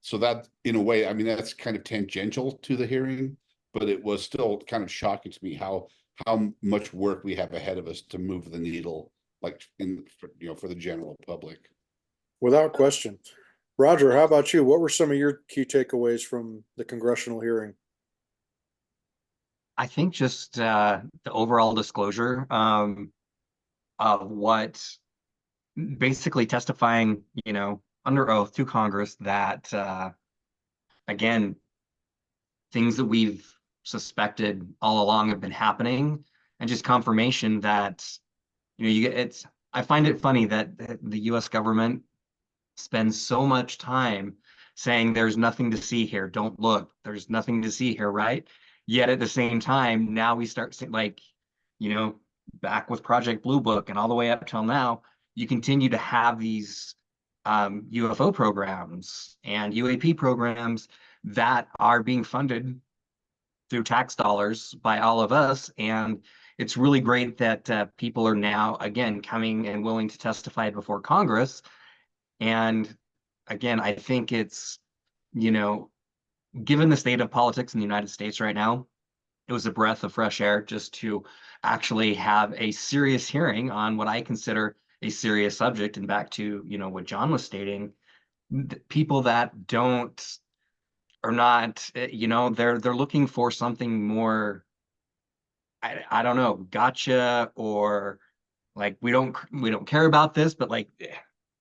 So that, in a way, I mean, that's kind of tangential to the hearing, but it was still kind of shocking to me how much work we have ahead of us to move the needle, like for the general public. Without question. Roger, how about you? What were some of your key takeaways from the congressional hearing? I think just the overall disclosure of what basically testifying, under oath to Congress that, again, things that we've suspected all along have been happening, and just confirmation that, I find it funny that the US government spends so much time saying there's nothing to see here, don't look, there's nothing to see here, right? Yet at the same time, now we start saying, like, back with Project Blue Book and all the way up till now, you continue to have these UFO programs and UAP programs that are being funded through tax dollars by all of us. And it's really great that people are now, again, coming and willing to testify before Congress. And again, I think it's, given the state of politics in the United States right now, it was a breath of fresh air just to actually have a serious hearing on what I consider a serious subject. And back to, what John was stating, people that are not, they're looking for something more, I don't know, gotcha, or like, we don't care about this, but like,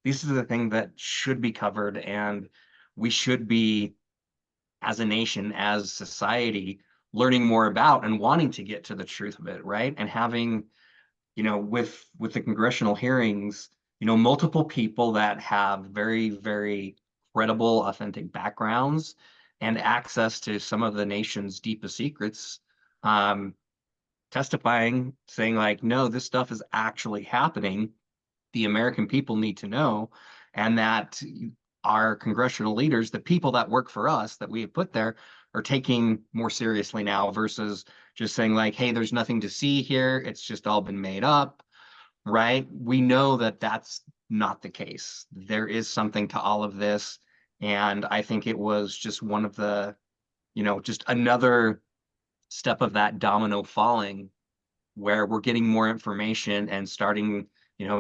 this is the thing that should be covered, and we should be, as a nation, as society, learning more about and wanting to get to the truth of it, right? And having, with the congressional hearings, multiple people that have very, very credible, authentic backgrounds and access to some of the nation's deepest secrets, testifying, saying like, no, this stuff is actually happening. The American people need to know, and that our congressional leaders, the people that work for us that we have put there, are taking more seriously now versus just saying like, hey, there's nothing to see here, it's just all been made up, right? We know that that's not the case. There is something to all of this. And I think it was just one of the, just another step of that domino falling, where we're getting more information and starting,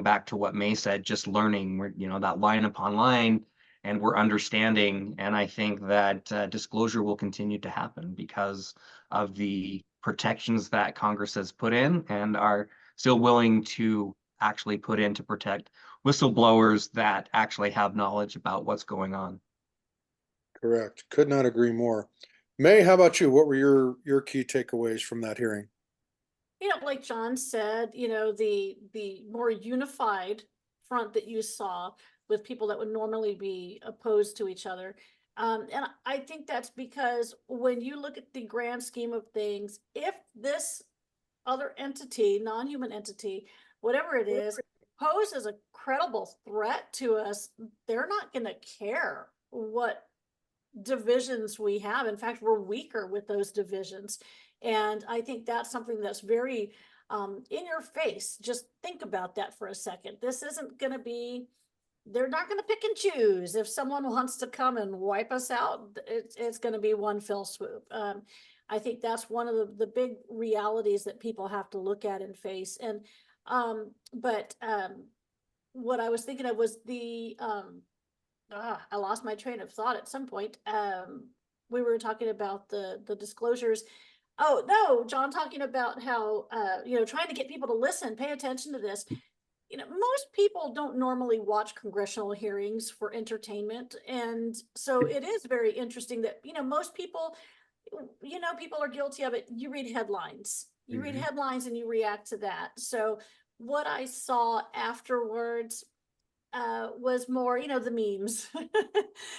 back to what Mae said, just learning, we're, that line upon line, and we're understanding. And I think that disclosure will continue to happen because of the protections that Congress has put in and are still willing to actually put in to protect whistleblowers that actually have knowledge about what's going on. Correct. Could not agree more. Mae, how about you? What were your key takeaways from that hearing? Like John said, the more unified front that you saw with people that would normally be opposed to each other. And I think that's because when you look at the grand scheme of things, if this other entity, non-human entity, whatever it is, poses a credible threat to us, they're not going to care what divisions we have. In fact, we're weaker with those divisions. And I think that's something that's very in your face. Just think about that for a second. This isn't going to be, they're not going to pick and choose. If someone wants to come and wipe us out, it's going to be one fell swoop. I think that's one of the big realities that people have to look at and face. And but what I was thinking of was I lost my train of thought at some point. We were talking about the disclosures. Oh no, John, talking about how trying to get people to listen, pay attention to this. Most people don't normally watch congressional hearings for entertainment, and so it is very interesting that most people you know, people are guilty of it. You read headlines. You read Mhm. headlines and you react to that. So what I saw afterwards was more, you know, the memes,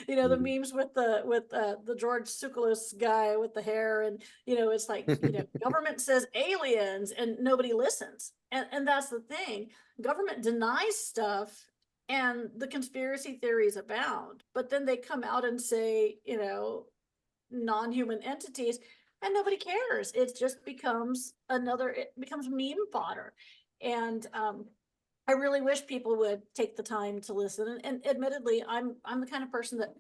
you know, the Mhm. memes with the George Tsoukalos guy with the hair, and you know, it's like, you know, government says aliens and nobody listens, and that's the thing. Government denies stuff, and the conspiracy theories abound, but then they come out and say, you know, non-human entities, and nobody cares. It just becomes it becomes meme fodder, and I really wish people would take the time to listen. And admittedly, I'm the kind of person that,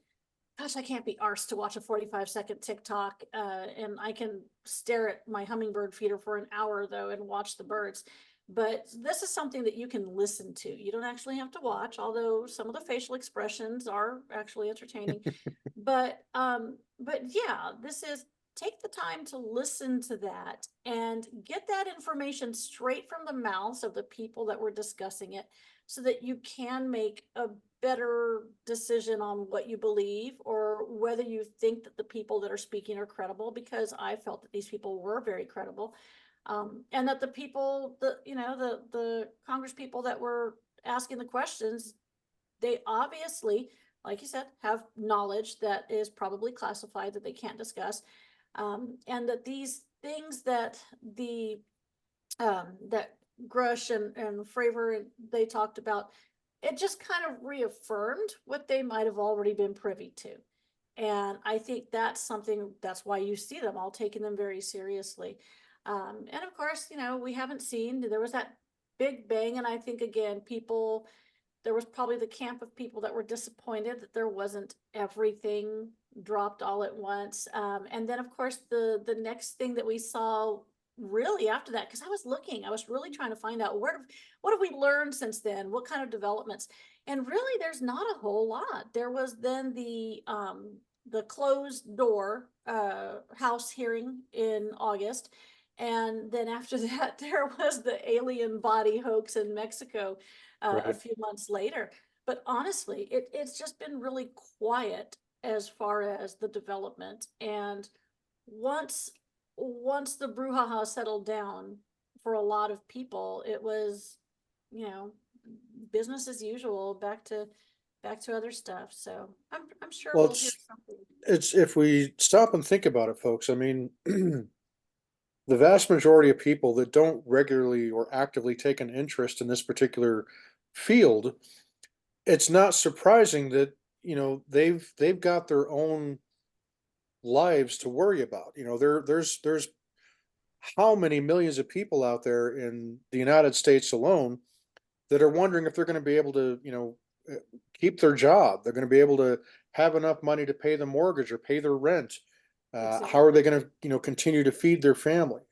gosh, I can't be arsed to watch a 45-second TikTok, and I can stare at my hummingbird feeder for an hour though and watch the birds. But this is something that you can listen to. You don't actually have to watch, although some of the facial expressions are actually entertaining. But yeah, this is, take the time to listen to that and get that information straight from the mouths of the people that were discussing it, so that you can make a better decision on what you believe, or whether you think that the people that are speaking are credible, because I felt that these people were very credible. And that the people, the Congress people that were asking the questions, they obviously, like you said, have knowledge that is probably classified that they can't discuss. And that these things that that Grusch and Fravor, they talked about, it just kind of reaffirmed what they might have already been privy to. And I think that's something, that's why you see them all taking them very seriously. And of course, you know, we haven't seen, there was that big bang. And I think, again, people, there was probably the camp of people that were disappointed that there wasn't everything dropped all at once. And then, of course, the next thing that we saw really after that, because I was really trying to find out what have we learned since then, what kind of developments, and really there's not a whole lot. There was then the closed door House hearing in August, and then after that there was the alien body hoax in Mexico a Right. few months later. But honestly, it's just been really quiet as far as the development. And once the brouhaha settled down for a lot of people, it was, you know, business as usual, back to other stuff. So I'm sure Well, we'll hear something. it's if we stop and think about it, folks, I mean, the vast majority of people that don't regularly or actively take an interest in this particular field, it's not surprising that, you know, they've got their own lives to worry about. You know, there's how many millions of people out there in the United States alone that are wondering if they're going to be able to, you know, keep their job. They're going to be able to have enough money to pay the mortgage or pay their rent. How are Exactly. they going to, you know, continue to feed their family?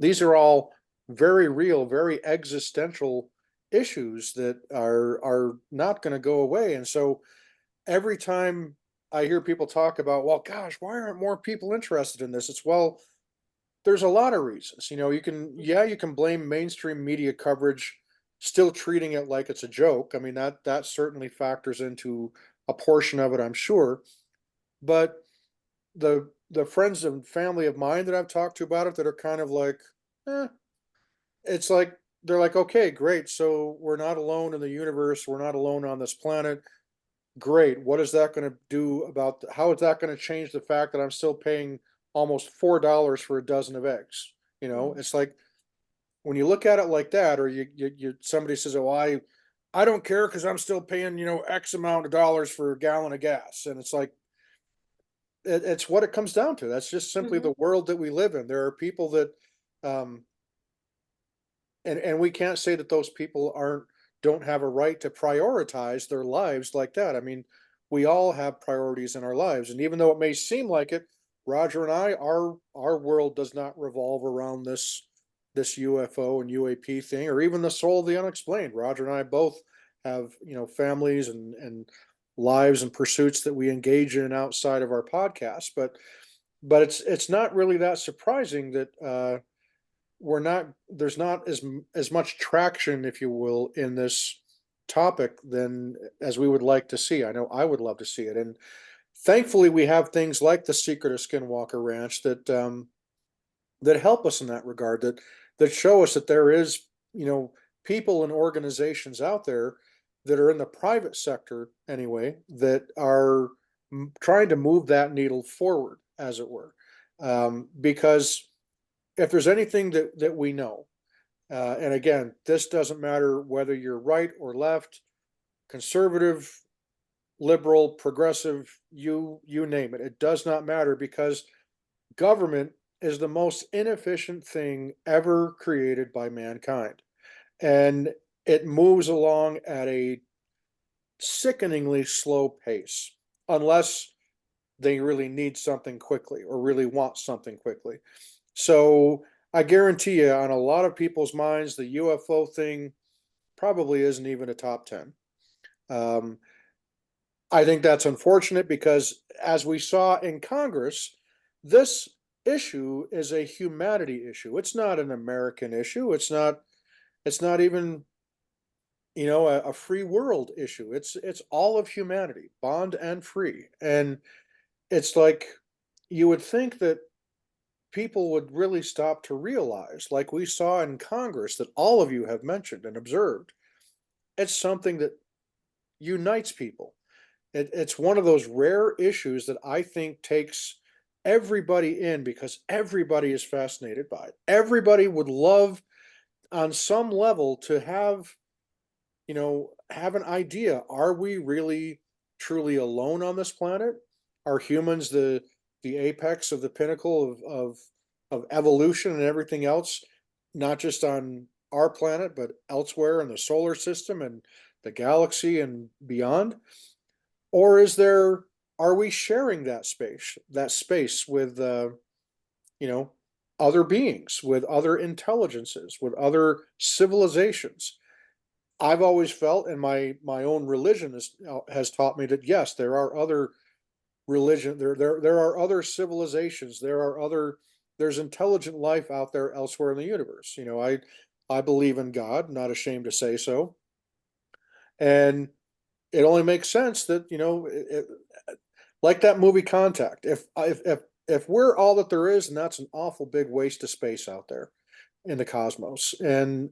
These are all very real, very existential issues that are not going to go away. And so every time I hear people talk about, well, gosh, why aren't more people interested in this? It's, well, there's a lot of reasons. You know, you can blame mainstream media coverage still treating it like it's a joke. I mean, that certainly factors into a portion of it, I'm sure. But the friends and family of mine that I've talked to about it that are kind of like, eh, it's like they're like, okay, great. So we're not alone in the universe. We're not alone on this planet. Great. What is that going to do about how is that going to change the fact that I'm still paying almost $4 for a dozen of eggs? You know, Mm. it's like when you look at it like that, or somebody says, "Oh, I don't care because I'm still paying, you know, X amount of dollars for a gallon of gas," and it's like it's what it comes down to. That's just simply Mhm. the world that we live in. There are people that, um, and we can't say that those people don't have a right to prioritize their lives like that. I mean, we all have priorities in our lives, and even though it may seem like it, Roger and I, our world does not revolve around this UFO and UAP thing, or even the soul of the unexplained. Roger and I both have, you know, families and lives and pursuits that we engage in outside of our podcast, but it's not really that surprising that we're not there's not as much traction, if you will, in this topic than as we would like to see. I know I would love to see it. And thankfully we have things like the secret of Skinwalker Ranch that that help us in that regard, that show us that there is, people and organizations out there that are in the private sector anyway, that are trying to move that needle forward, as it were. Because if there's anything that we know, and again, this doesn't matter whether you're right or left, conservative, liberal, progressive, you name it. It does not matter, because government is the most inefficient thing ever created by mankind. And it moves along at a sickeningly slow pace, unless they really need something quickly or really want something quickly. So I guarantee you, on a lot of people's minds, the UFO thing probably isn't even a top 10. I think that's unfortunate, because as we saw in Congress, this issue is a humanity issue. It's not an American issue. It's not even, a free world issue. It's all of humanity, bond and free. And it's like, you would think that people would really stop to realize, like we saw in Congress, that all of you have mentioned and observed, it's something that unites people. It's one of those rare issues that I think takes everybody in, because everybody is fascinated by it. Everybody would love, on some level, to have an idea. Are we really truly alone on this planet? Are humans the apex of the pinnacle of evolution and everything else, not just on our planet, but elsewhere in the solar system and the galaxy and beyond? Or are we sharing that space with, other beings, with other intelligences, with other civilizations? I've always felt, and my own religion has taught me, that yes, there are other there are other civilizations, there's intelligent life out there elsewhere in the universe. I believe in God, not ashamed to say so. And it only makes sense that, like that movie Contact, if we're all that there is, and that's an awful big waste of space out there in the cosmos. And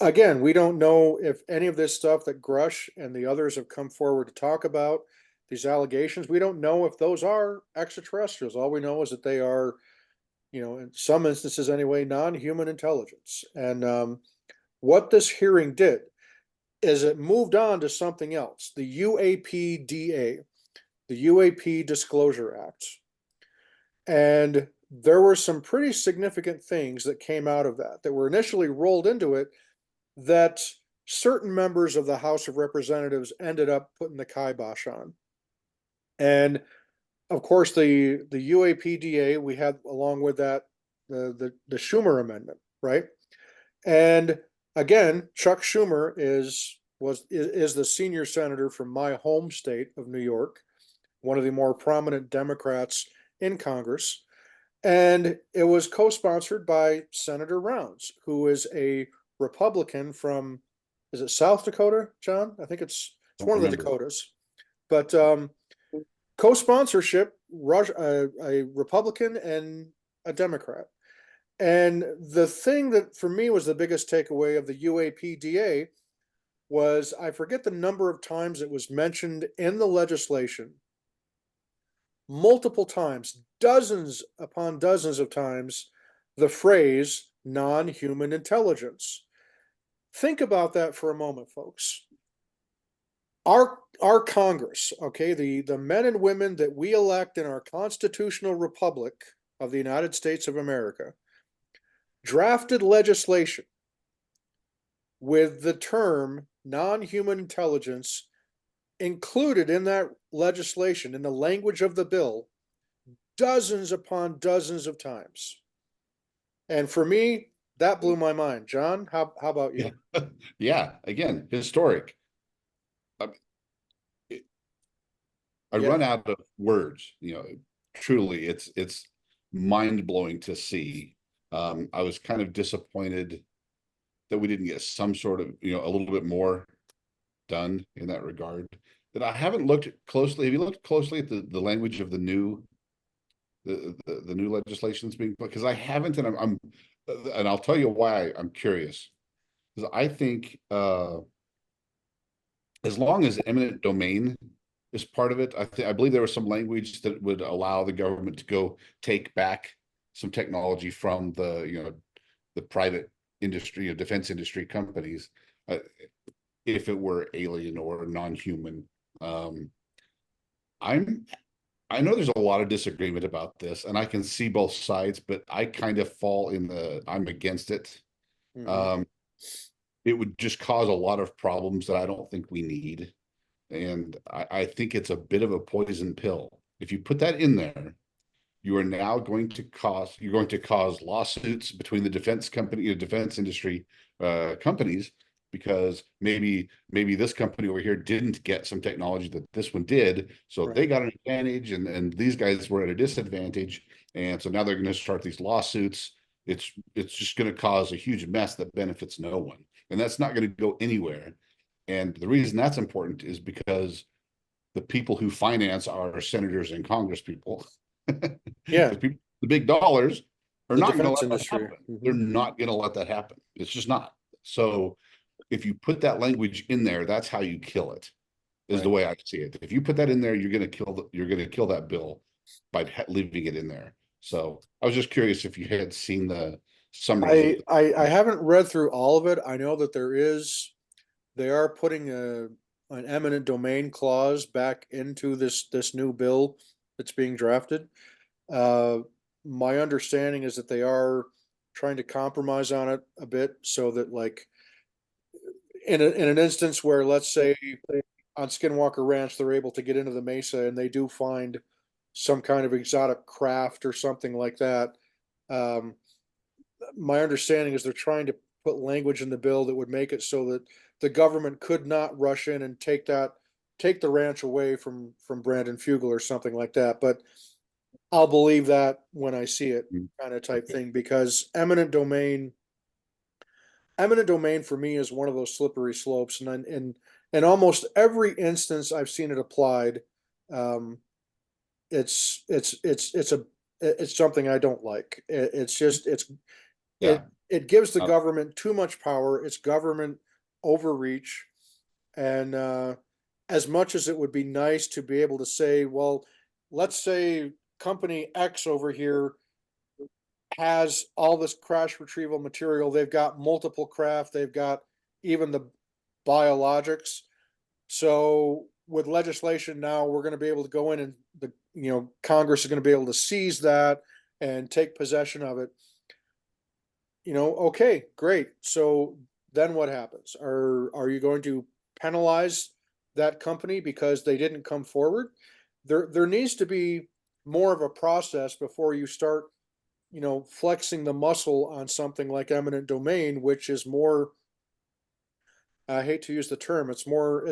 again, we don't know if any of this stuff that Grusch and the others have come forward to talk about, these allegations, we don't know if those are extraterrestrials. All we know is that they are, in some instances anyway, non-human intelligence. And what this hearing did is it moved on to something else, the UAPDA, the UAP Disclosure Act. And there were some pretty significant things that came out of that were initially rolled into it, that certain members of the House of Representatives ended up putting the kibosh on. And of course, the UAPDA, we had along with that the Schumer Amendment, right? And again, Chuck Schumer is the senior senator from my home state of New York, one of the more prominent Democrats in Congress. And it was co-sponsored by Senator Rounds, who is a Republican from, is it South Dakota, John? I think it's one of the Dakotas. But co-sponsorship, a Republican and a Democrat. And the thing that for me was the biggest takeaway of the UAPDA was, I forget the number of times it was mentioned in the legislation, multiple times, dozens upon dozens of times, the phrase non-human intelligence. Think about that for a moment, folks. Our Congress, okay, the men and women that we elect in our constitutional republic of the United States of America, drafted legislation with the term non-human intelligence included in that legislation, in the language of the bill, dozens upon dozens of times. And for me, that blew my mind. John, how about you? Yeah, again, historic. I run out of words, truly, it's mind-blowing to see. I was kind of disappointed that we didn't get some sort of, a little bit more done in that regard that I haven't looked closely. Have you looked closely at the language of the new legislation that's being put? Because I haven't, and I'm and I'll tell you why I'm curious. Because I think as long as eminent domain is part of it, I believe there was some language that would allow the government to go take back some technology from the private industry or defense industry companies if it were alien or non-human. I know there's a lot of disagreement about this, and I can see both sides, but I kind of fall in I'm against it. Mhm. It would just cause a lot of problems that I don't think we need. And I think it's a bit of a poison pill. If you put that in there, you are now going to cause lawsuits between the defense industry companies, because maybe this company over here didn't get some technology that this one did, so Right. they got an advantage, and these guys were at a disadvantage, and so now they're going to start these lawsuits. It's just going to cause a huge mess that benefits no one, and that's not going to go anywhere. And the reason that's important is because the people who finance our senators and congress people, Yeah. the big dollars, are The not going to defense let that industry. happen. Mhm. They're not going to let that happen. It's just not. So if you put that language in there, that's how you kill it, is the Right. way I see it. If you put that in there, you're going to kill that bill by leaving it in there. So I was just curious if you had seen the summaries. I haven't read through all of it. I know that they are putting an eminent domain clause back into this new bill that's being drafted. Uh, my understanding is that they are trying to compromise on it a bit so that, like, in an instance where, let's say, on Skinwalker Ranch, they're able to get into the mesa and they do find some kind of exotic craft or something like that. Um, my understanding is they're trying to put language in the bill that would make it so that the government could not rush in and take the ranch away from Brandon Fugel or something like that. But I'll believe that when I see it, kind of type Okay. thing, because eminent domain for me is one of those slippery slopes, and in almost every instance I've seen it applied, um, it's something I don't like. It's just Yeah. it gives the Uh, government too much power. It's government overreach, and as much as it would be nice to be able to say, well, let's say company X over here has all this crash retrieval material. They've got multiple craft. They've got even the biologics. So with legislation now, we're going to be able to go in and Congress is going to be able to seize that and take possession of it. Okay, great. So then what happens? Are you going to penalize that company because they didn't come forward? There needs to be more of a process before you start, flexing the muscle on something like eminent domain, which is more, I hate to use the term, it's more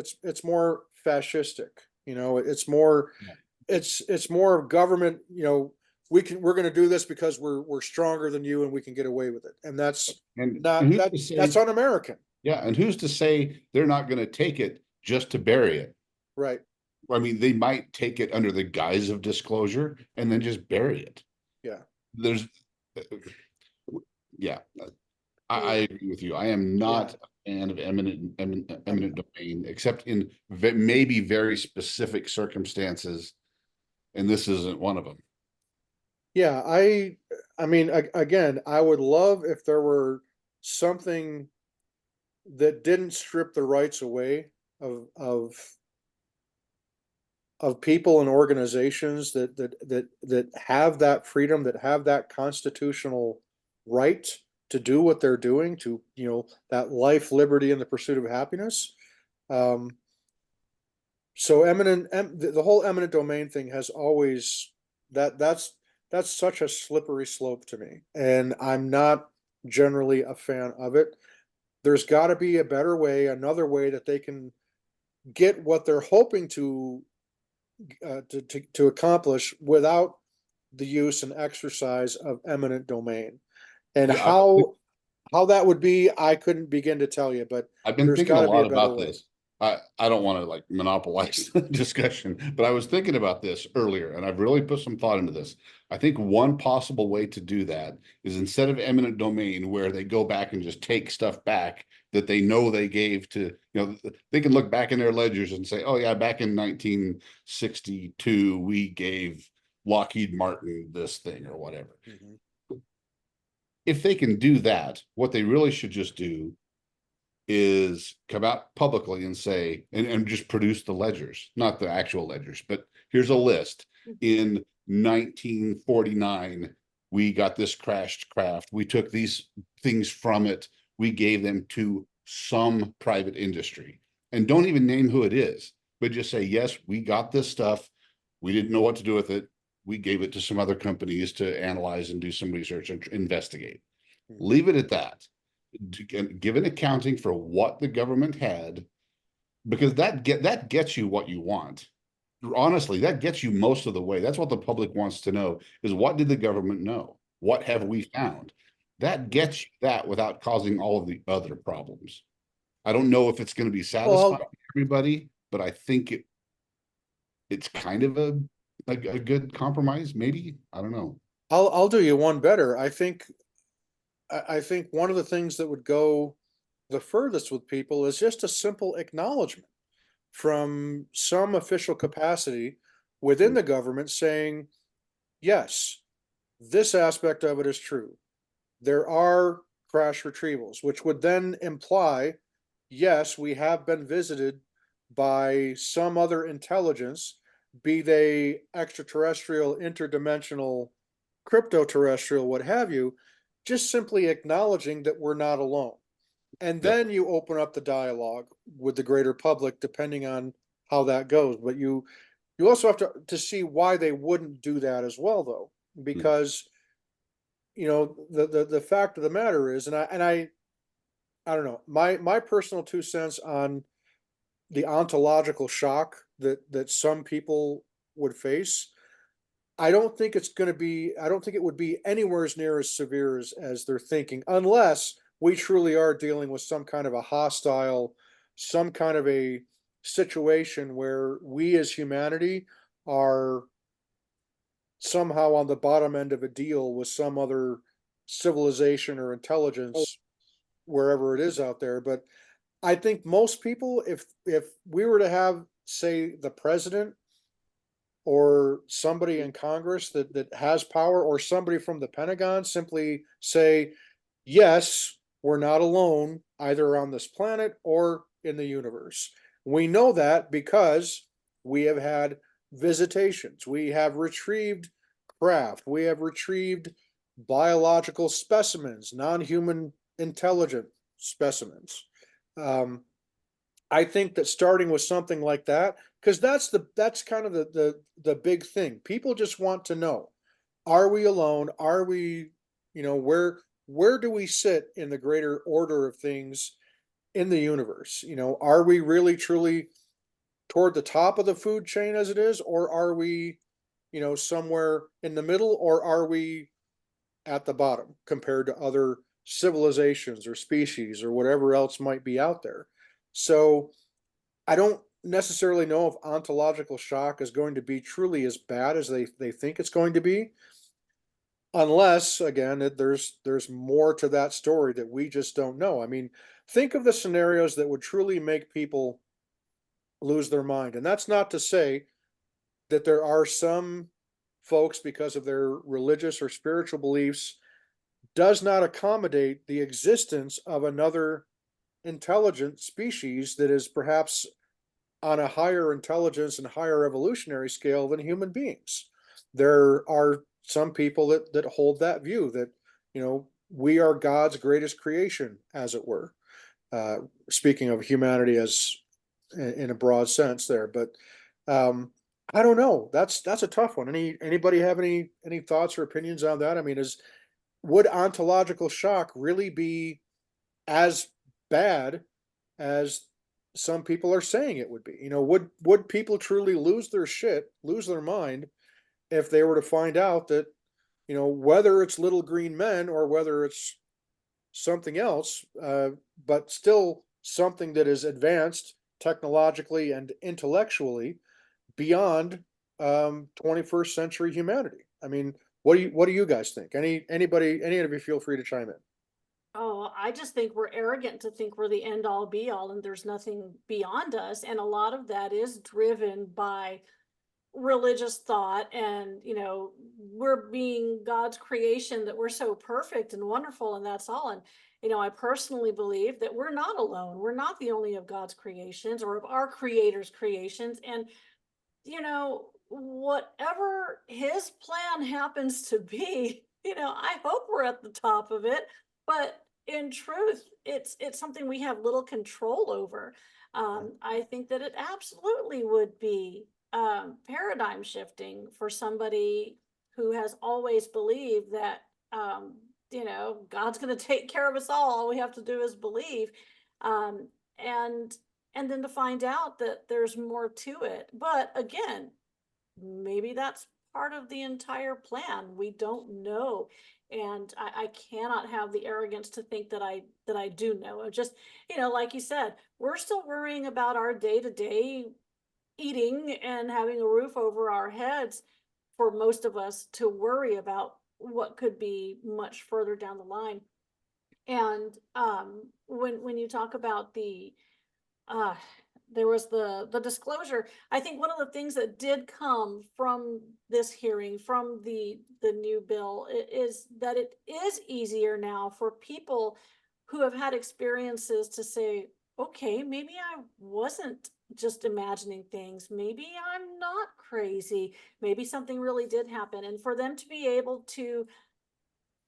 fascistic. It's more Yeah. it's more government, we're going to do this because we're stronger than you and we can get away with it. And that's and not who's that to say, that's un-American. yeah, and who's to say they're not going to take it just to bury it? Right. I mean, they might take it under the guise of disclosure and then just bury it. Yeah. There's, yeah, I agree with you. I am Yeah. not a fan of eminent domain, except in maybe very specific circumstances, and this isn't one of them. Yeah. I mean, again, I would love if there were something that didn't strip the rights away of people and organizations that have that freedom, that have that constitutional right to do what they're doing, to that life, liberty, and the pursuit of happiness. Um, so the whole eminent domain thing has always that's such a slippery slope to me, and I'm not generally a fan of it. There's got to be a better way, another way that they can get what they're hoping to accomplish without the use and exercise of eminent domain. And Yeah, how that would be, I couldn't begin to tell you, but I've been there's thinking got a to be lot a better about way. this. I don't want to like monopolize the discussion, but I was thinking about this earlier and I've really put some thought into this. I think one possible way to do that is instead of eminent domain, where they go back and just take stuff back that they know they gave to, they can look back in their ledgers and say, oh yeah, back in 1962, we gave Lockheed Martin this thing or whatever. If they can do that, what they really should just do is come out publicly and say, and just produce the ledgers, not the actual ledgers, but here's a list. In 1949, we got this crashed craft. We took these things from it. We gave them to some private industry, and don't even name who it is, but just say, yes, we got this stuff. We didn't know what to do with it. We gave it to some other companies to analyze and do some research and investigate. Leave it at that. Give an accounting for what the government had, because that gets you what you want. Honestly, that gets you most of the way. That's what the public wants to know, is what did the government know? What have we found? That gets you that without causing all of the other problems. I don't know if it's going to be satisfying to everybody, but I think it's kind of a good compromise, maybe. I don't know. I'll do you one better. I think one of the things that would go the furthest with people is just a simple acknowledgement from some official capacity within the government saying, yes, this aspect of it is true. There are crash retrievals, which would then imply, yes, we have been visited by some other intelligence, be they extraterrestrial, interdimensional, crypto-terrestrial, what have you, just simply acknowledging that we're not alone. And then you open up the dialogue with the greater public, depending on how that goes. But you also have to see why they wouldn't do that as well, though, because the fact of the matter is, and I don't know, my personal 2 cents on the ontological shock that some people would face. I don't think it would be anywhere as near as severe as they're thinking, unless we truly are dealing with some kind of a hostile, some kind of a situation where we as humanity are somehow on the bottom end of a deal with some other civilization or intelligence, wherever it is out there. But I think most people, if we were to have, say, the president or somebody in Congress that has power, or somebody from the Pentagon simply say, yes, we're not alone either on this planet or in the universe. We know that because we have had visitations. We have retrieved craft. We have retrieved biological specimens, non-human intelligent specimens. I think that starting with something like that, because that's kind of the big thing. People just want to know, are we alone? Are we, where do we sit in the greater order of things in the universe? Are we really truly toward the top of the food chain as it is, or are we, somewhere in the middle, or are we at the bottom compared to other civilizations or species or whatever else might be out there? So I don't necessarily know if ontological shock is going to be truly as bad as they think it's going to be, unless, again, there's more to that story that we just don't know. I mean, think of the scenarios that would truly make people lose their mind. And that's not to say that there are some folks, because of their religious or spiritual beliefs, does not accommodate the existence of another intelligent species that is perhaps on a higher intelligence and higher evolutionary scale than human beings. There are some people that hold that view that, we are God's greatest creation, as it were. Speaking of humanity as in a broad sense there, but I don't know. That's a tough one. Anybody have any thoughts or opinions on that? I mean, would ontological shock really be as bad as some people are saying it would be? Would people truly lose their mind, if they were to find out that, whether it's little green men or whether it's something else, but still something that is advanced technologically and intellectually beyond 21st century humanity. I mean, what do you guys think? Any of you feel free to chime in. Oh, I just think we're arrogant to think we're the end all be all and there's nothing beyond us. And a lot of that is driven by religious thought and, we're being God's creation, that we're so perfect and wonderful and that's all. And, I personally believe that we're not alone. We're not the only of God's creations or of our creator's creations. And, whatever his plan happens to be, I hope we're at the top of it. But in truth, it's something we have little control over. I think that it absolutely would be paradigm shifting for somebody who has always believed that God's going to take care of us all we have to do is believe, and then to find out that there's more to it. But again, maybe that's part of the entire plan. We don't know. And I cannot have the arrogance to think that I do know. Just, like you said, we're still worrying about our day-to-day eating and having a roof over our heads for most of us to worry about what could be much further down the line. And when you talk about there was the disclosure, I think one of the things that did come from this hearing, from the new bill, is that it is easier now for people who have had experiences to say, okay, maybe I wasn't just imagining things. Maybe I'm not crazy. Maybe something really did happen. And for them to be able to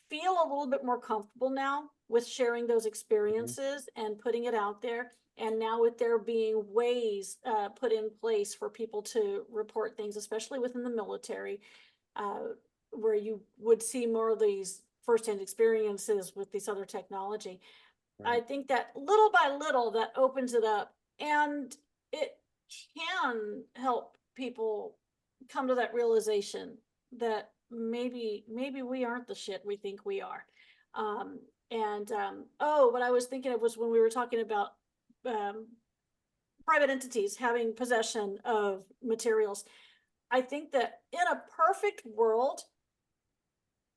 feel a little bit more comfortable now with sharing those experiences and putting it out there. And now with there being ways put in place for people to report things, especially within the military, where you would see more of these firsthand experiences with this other technology. Right. I think that little by little that opens it up, and it can help people come to that realization that maybe we aren't the shit we think we are. What I was thinking of was when we were talking about private entities having possession of materials. I think that in a perfect world,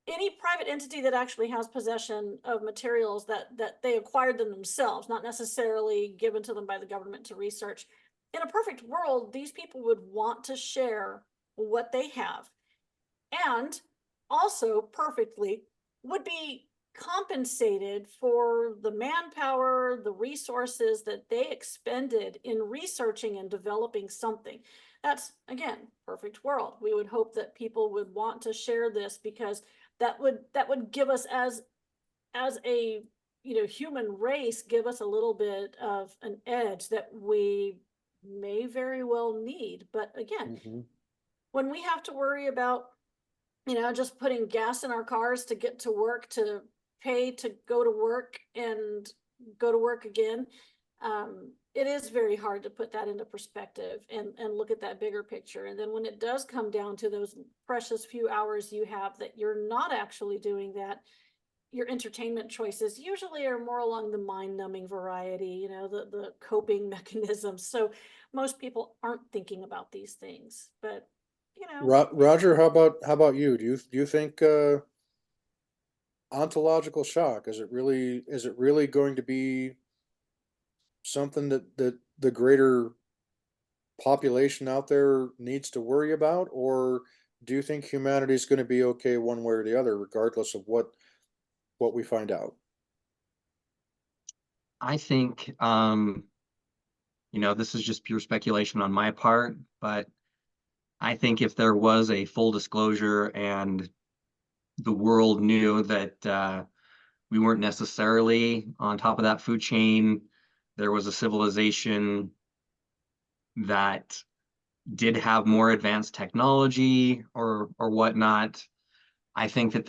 any private entity that actually has possession of materials that they acquired them themselves, not necessarily given to them by the government to research, in a perfect world, these people would want to share what they have, and also perfectly would be compensated for the manpower, the resources that they expended in researching and developing something. That's, again, perfect world. We would hope that people would want to share this, because that would give us as a human race, give us a little bit of an edge that we may very well need. But again, when we have to worry about just putting gas in our cars to get to work, to pay to go to work and go to work again, it is very hard to put that into perspective and look at that bigger picture. And then when it does come down to those precious few hours you have that you're not actually doing that, your entertainment choices usually are more along the mind-numbing variety, the coping mechanisms. So most people aren't thinking about these things. But Roger, how about you? Do you think ontological shock, is it really going to be something that the greater population out there needs to worry about, or do you think humanity is going to be okay one way or the other, regardless of what we find out? I think this is just pure speculation on my part, but I think if there was a full disclosure and the world knew that we weren't necessarily on top of that food chain, there was a civilization that did have more advanced technology or whatnot, I think that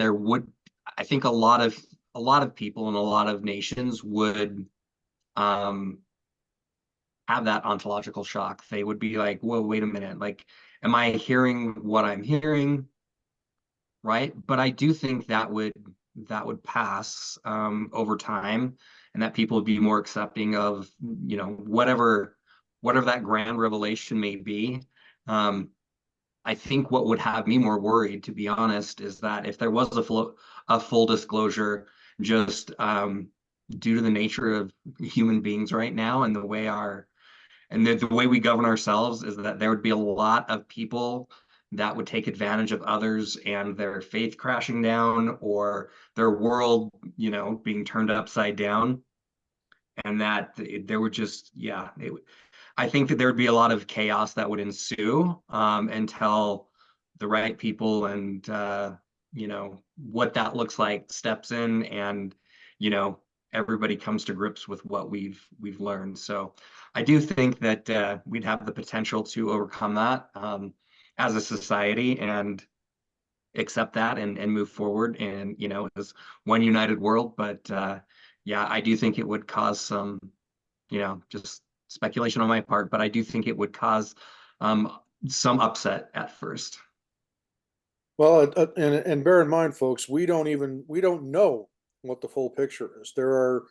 I think a lot of people in a lot of nations would have that ontological shock. They would be like, whoa, wait a minute, like, am I hearing what I'm hearing? Right. But I do think that would pass over time, and that people would be more accepting of, whatever whatever that grand revelation may be. I think what would have me more worried, to be honest, is that if there was a full disclosure, just due to the nature of human beings right now and the way the way we govern ourselves, is that there would be a lot of people that would take advantage of others and their faith crashing down, or their world, being turned upside down. And that there would just, I think that there would be a lot of chaos that would ensue until the right people and what that looks like steps in, and everybody comes to grips with what we've learned. So I do think that we'd have the potential to overcome that as a society, and accept that and move forward, and as one united world. But I do think it would cause some, just speculation on my part, but I do think it would cause some upset at first. Well, and bear in mind, folks, we don't know what the full picture is. There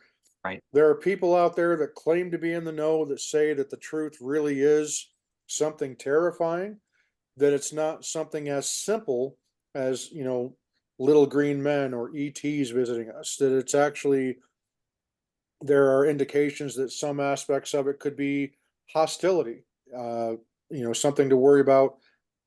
are people out there that claim to be in the know, that say that the truth really is something terrifying, that it's not something as simple as, little green men or ETs visiting us, that it's actually, there are indications that some aspects of it could be hostility, something to worry about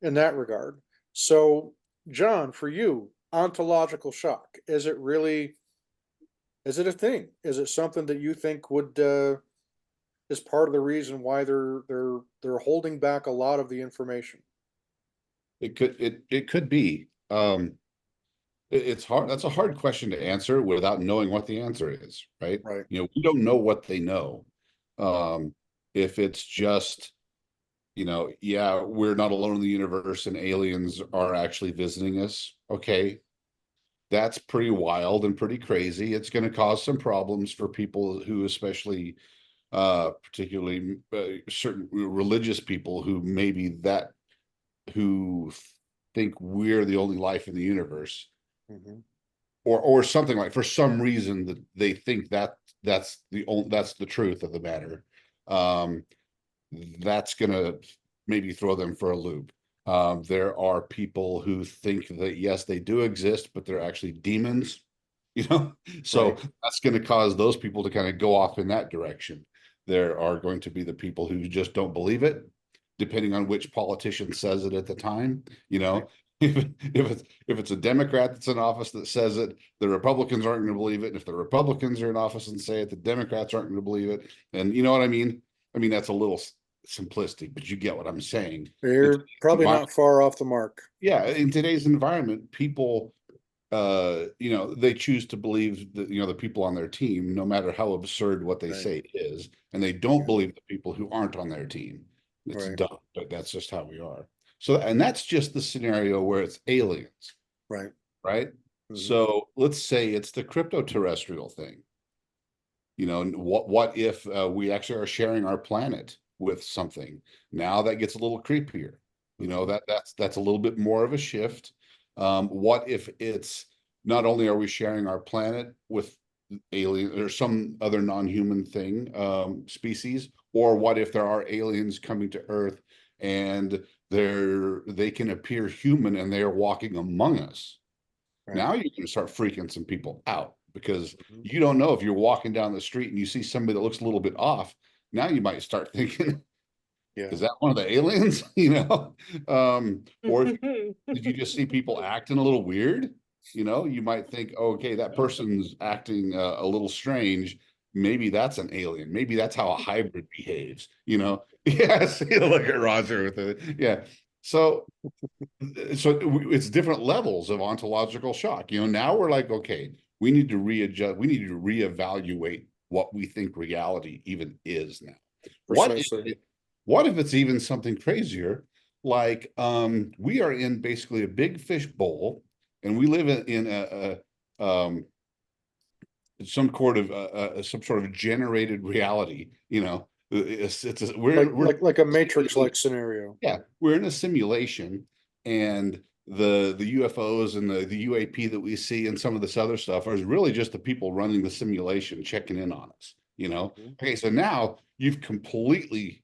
in that regard. So, John, for you, ontological shock, is it a thing? Is it something that you think is part of the reason why they're holding back a lot of the information? It could be. It's hard. That's a hard question to answer without knowing what the answer is, right? Right. We don't know what they know. If it's just, we're not alone in the universe and aliens are actually visiting us. Okay. That's pretty wild and pretty crazy. It's going to cause some problems for people who, especially, particularly certain religious people who who think we're the only life in the universe. Mm-hmm. Or something, like, for some reason that they think that's the truth of the matter. That's gonna maybe throw them for a loop. There are people who think that, yes, they do exist, but they're actually demons, so Right. that's going to cause those people to kind of go off in that direction. There are going to be the people who just don't believe it, depending on which politician says it at the time. Right. If it's a Democrat that's in office that says it, the Republicans aren't going to believe it. And if the Republicans are in office and say it, the Democrats aren't going to believe it. And you know what I mean? I mean, that's a little simplistic, but you get what I'm saying. You're probably not far off the mark. Yeah, in today's environment, people, they choose to believe that, the people on their team, no matter how absurd what they Right. say it is, and they don't Yeah. believe the people who aren't on their team. It's Right. dumb, but that's just how we are. So, and that's just the scenario where it's aliens, Right. right? Mhm. So let's say it's the crypto-terrestrial thing. What if we actually are sharing our planet with something? Now that gets a little creepier. That's a little bit more of a shift. What if it's not only are we sharing our planet with alien or some other non-human thing, species, or what if there are aliens coming to Earth and they can appear human and they are walking among us? Right. Now you're going to start freaking some people out, because Mhm. you don't know if you're walking down the street and you see somebody that looks a little bit off. Now you might start thinking, Yeah. is that one of the aliens? Or if you just see people acting a little weird, you might think, okay, that person's acting a little strange. Maybe that's an alien. Maybe that's how a hybrid behaves. Yes, look at Roger with it. Yeah. So it's different levels of ontological shock. Now we're like, okay, we need to readjust. We need to reevaluate what we think reality even is now. Precisely. What if it's even something crazier? Like, we are in basically a big fish bowl, and we live in some sort of generated reality. We're like a Matrix-like scenario. Yeah, we're in a simulation, and the UFOs and the UAP that we see and some of this other stuff are really just the people running the simulation checking in on us. Mhm. Okay, so now you've completely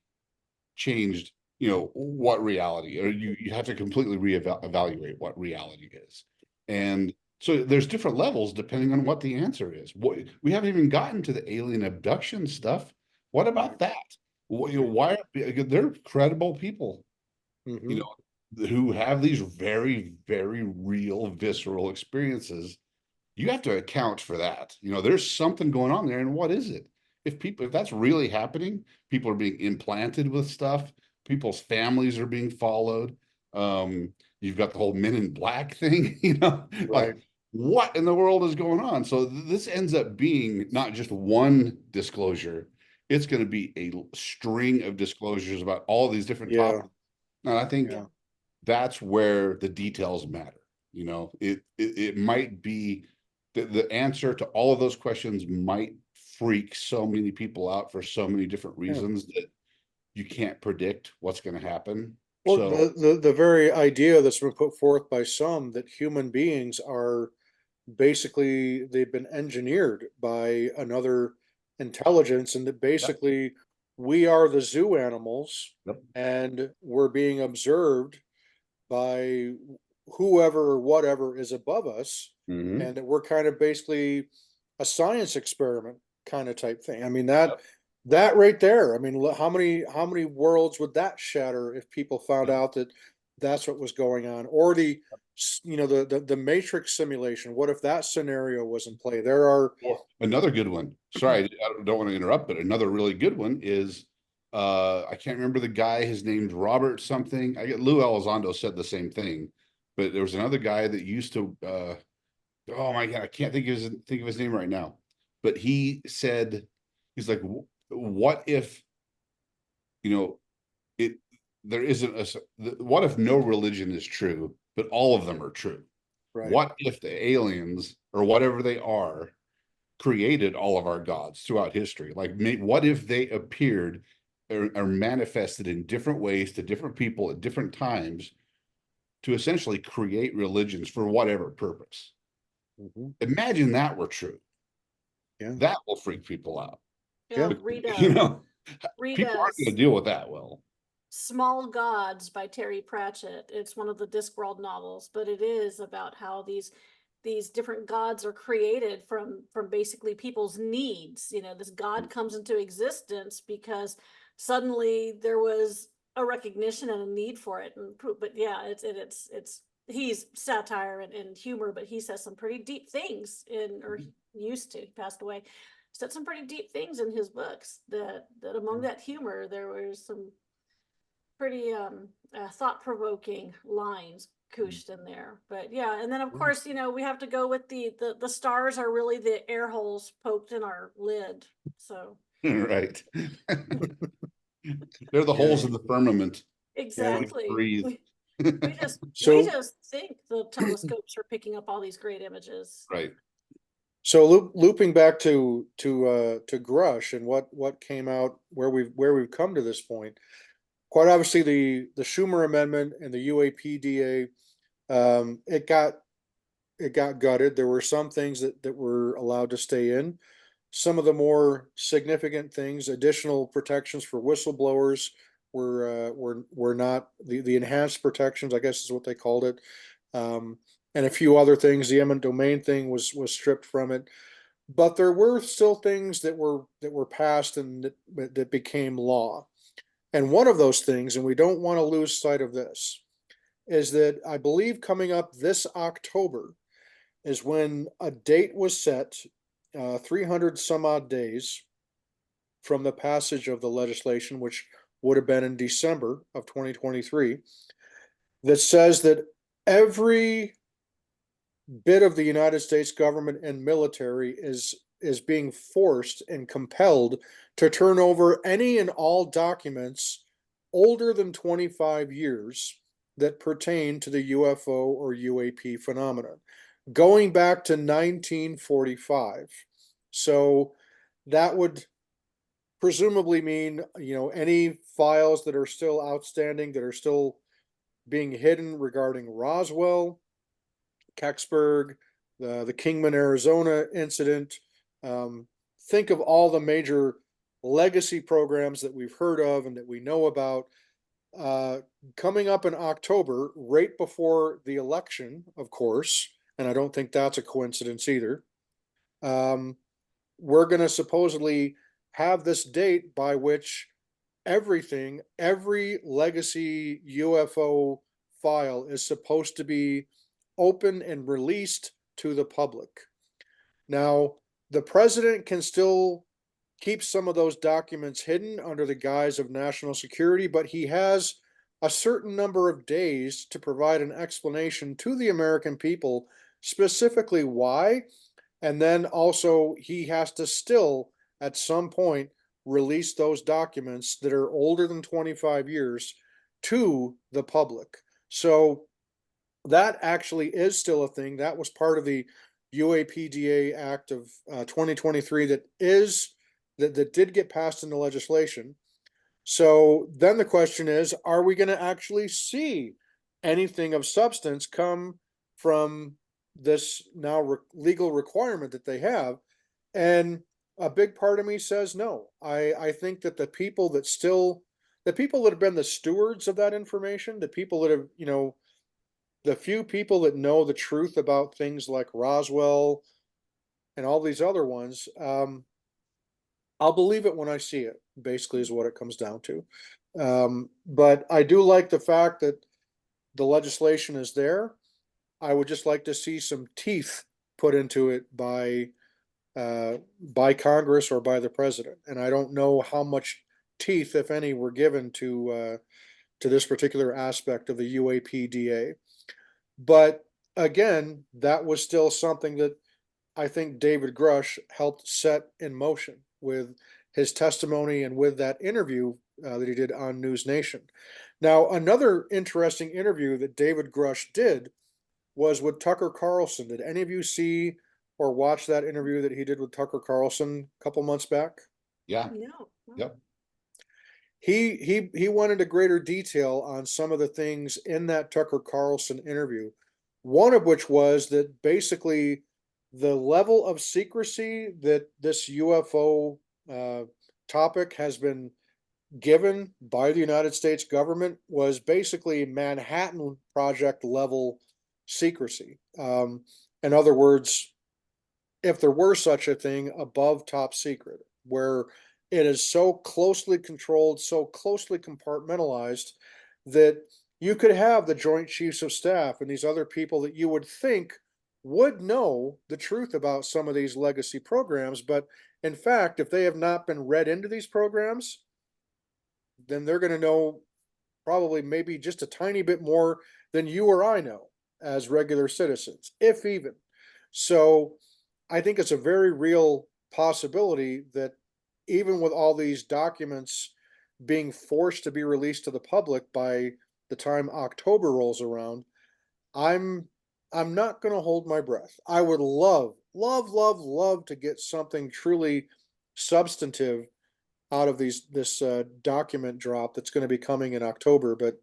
changed, what reality, or you have to completely reevaluate what reality is. And so there's different levels depending on what the answer is. We haven't even gotten to the alien abduction stuff. What about that? Why they're credible people, Mhm. who have these very, very real, visceral experiences. You have to account for that. There's something going on there, and what is it? If that's really happening, people are being implanted with stuff. People's families are being followed. You've got the whole Men in Black thing. Right. Like what in the world is going on? So this ends up being not just one disclosure. It's going to be a string of disclosures about all these different Yeah. topics. And I think Yeah. that's where the details matter. It might be the answer to all of those questions might freak so many people out for so many different reasons that you can't predict what's going to happen. Well, So the very idea that's been put forth by some that human beings are basically, they've been engineered by another intelligence, and that basically we are the zoo animals Yep. and we're being observed by whoever or whatever is above us, mhm. and that we're kind of basically a science experiment kind of type thing. I mean, that right there, I mean, how many worlds would that shatter if people found out that that's what was going on? Or the Matrix simulation, what if that scenario was in play? There are Another good one. Sorry, I don't want to interrupt, but another really good one is I can't remember the guy. His name's Robert something. Lou Elizondo said the same thing, but there was another guy that used to oh my God, I can't think of his name right now. But he said, he's like, what if, it there isn't what if no religion is true, but all of them are true? right. What if the aliens or whatever they are created all of our gods throughout history? Like, what if they appeared or manifested in different ways to different people at different times to essentially create religions for whatever purpose? Mhm. Imagine that were true. Yeah. That will freak people out. Yeah. Read People aren't going to deal with that well. Small Gods by Terry Pratchett. It's one of the Discworld novels, but it is about how these different gods are created from basically people's needs. This god comes into existence because suddenly there was a recognition and a need for it. But yeah, it's he's satire and humor, but he says some pretty deep things he used to, he passed away, said some pretty deep things in his books that among that humor there was some pretty thought-provoking lines cooshed in there. But yeah, and then of course, we have to go with the stars are really the air holes poked in our lid. So Right. They're the holes in the firmament. exactly. Breathe. We just think the telescopes are picking up all these great images. Right. So looping back to Grusch and what came out, where we've come to this point. Quite obviously, the Schumer Amendment and the UAPDA, it got gutted. There were some things that were allowed to stay in. Some of the more significant things, additional protections for whistleblowers, were not the enhanced protections, I guess is what they called it, and a few other things. The eminent domain thing was stripped from it, but there were still things that were passed and that became law. And one of those things, and we don't want to lose sight of this, is that I believe coming up this October is when a date was set, 300 some odd days from the passage of the legislation, which would have been in December of 2023, that says that every bit of the United States government and military is being forced and compelled to turn over any and all documents older than 25 years that pertain to the UFO or UAP phenomenon, going back to 1945. So that would presumably mean, any files that are still outstanding, that are still being hidden regarding Roswell, Kecksburg, the Kingman, Arizona incident. Think of all the major legacy programs that we've heard of and that we know about, coming up in October, right before the election, of course, and I don't think that's a coincidence either. We're going to supposedly have this date by which every legacy UFO file is supposed to be open and released to the public. Now, the president can still keep some of those documents hidden under the guise of national security, but he has a certain number of days to provide an explanation to the American people, specifically why. And then also, he has to still, at some point, release those documents that are older than 25 years to the public. So that actually is still a thing. That was part of the UAPDA Act of 2023 that did get passed into legislation. So then the question is, are we going to actually see anything of substance come from this now legal requirement that they have? And a big part of me says no. I think that the people that have been the stewards of that information, the people that have, the few people that know the truth about things like Roswell and all these other ones, I'll believe it when I see it, basically, is what it comes down to. But I do like the fact that the legislation is there. I would just like to see some teeth put into it by Congress or by the president. And I don't know how much teeth, if any, were given to this particular aspect of the UAPDA. But again, that was still something that I think David Grusch helped set in motion with his testimony and with that interview that he did on News Nation. Now, another interesting interview that David Grusch did was with Tucker Carlson. Did any of you see or watch that interview that he did with Tucker Carlson a couple months back? Yeah. No. Yep. He went into greater detail on some of the things in that Tucker Carlson interview. One of which was that basically the level of secrecy that this UFO topic has been given by the United States government was basically Manhattan Project level secrecy. In other words, if there were such a thing, above top secret, where it is so closely controlled, so closely compartmentalized that you could have the Joint Chiefs of Staff and these other people that you would think would know the truth about some of these legacy programs. But in fact, if they have not been read into these programs, then they're going to know probably maybe just a tiny bit more than you or I know as regular citizens, if even. So I think it's a very real possibility that even with all these documents being forced to be released to the public by the time October rolls around, I'm not going to hold my breath. I would love to get something truly substantive out of this document drop that's going to be coming in October, but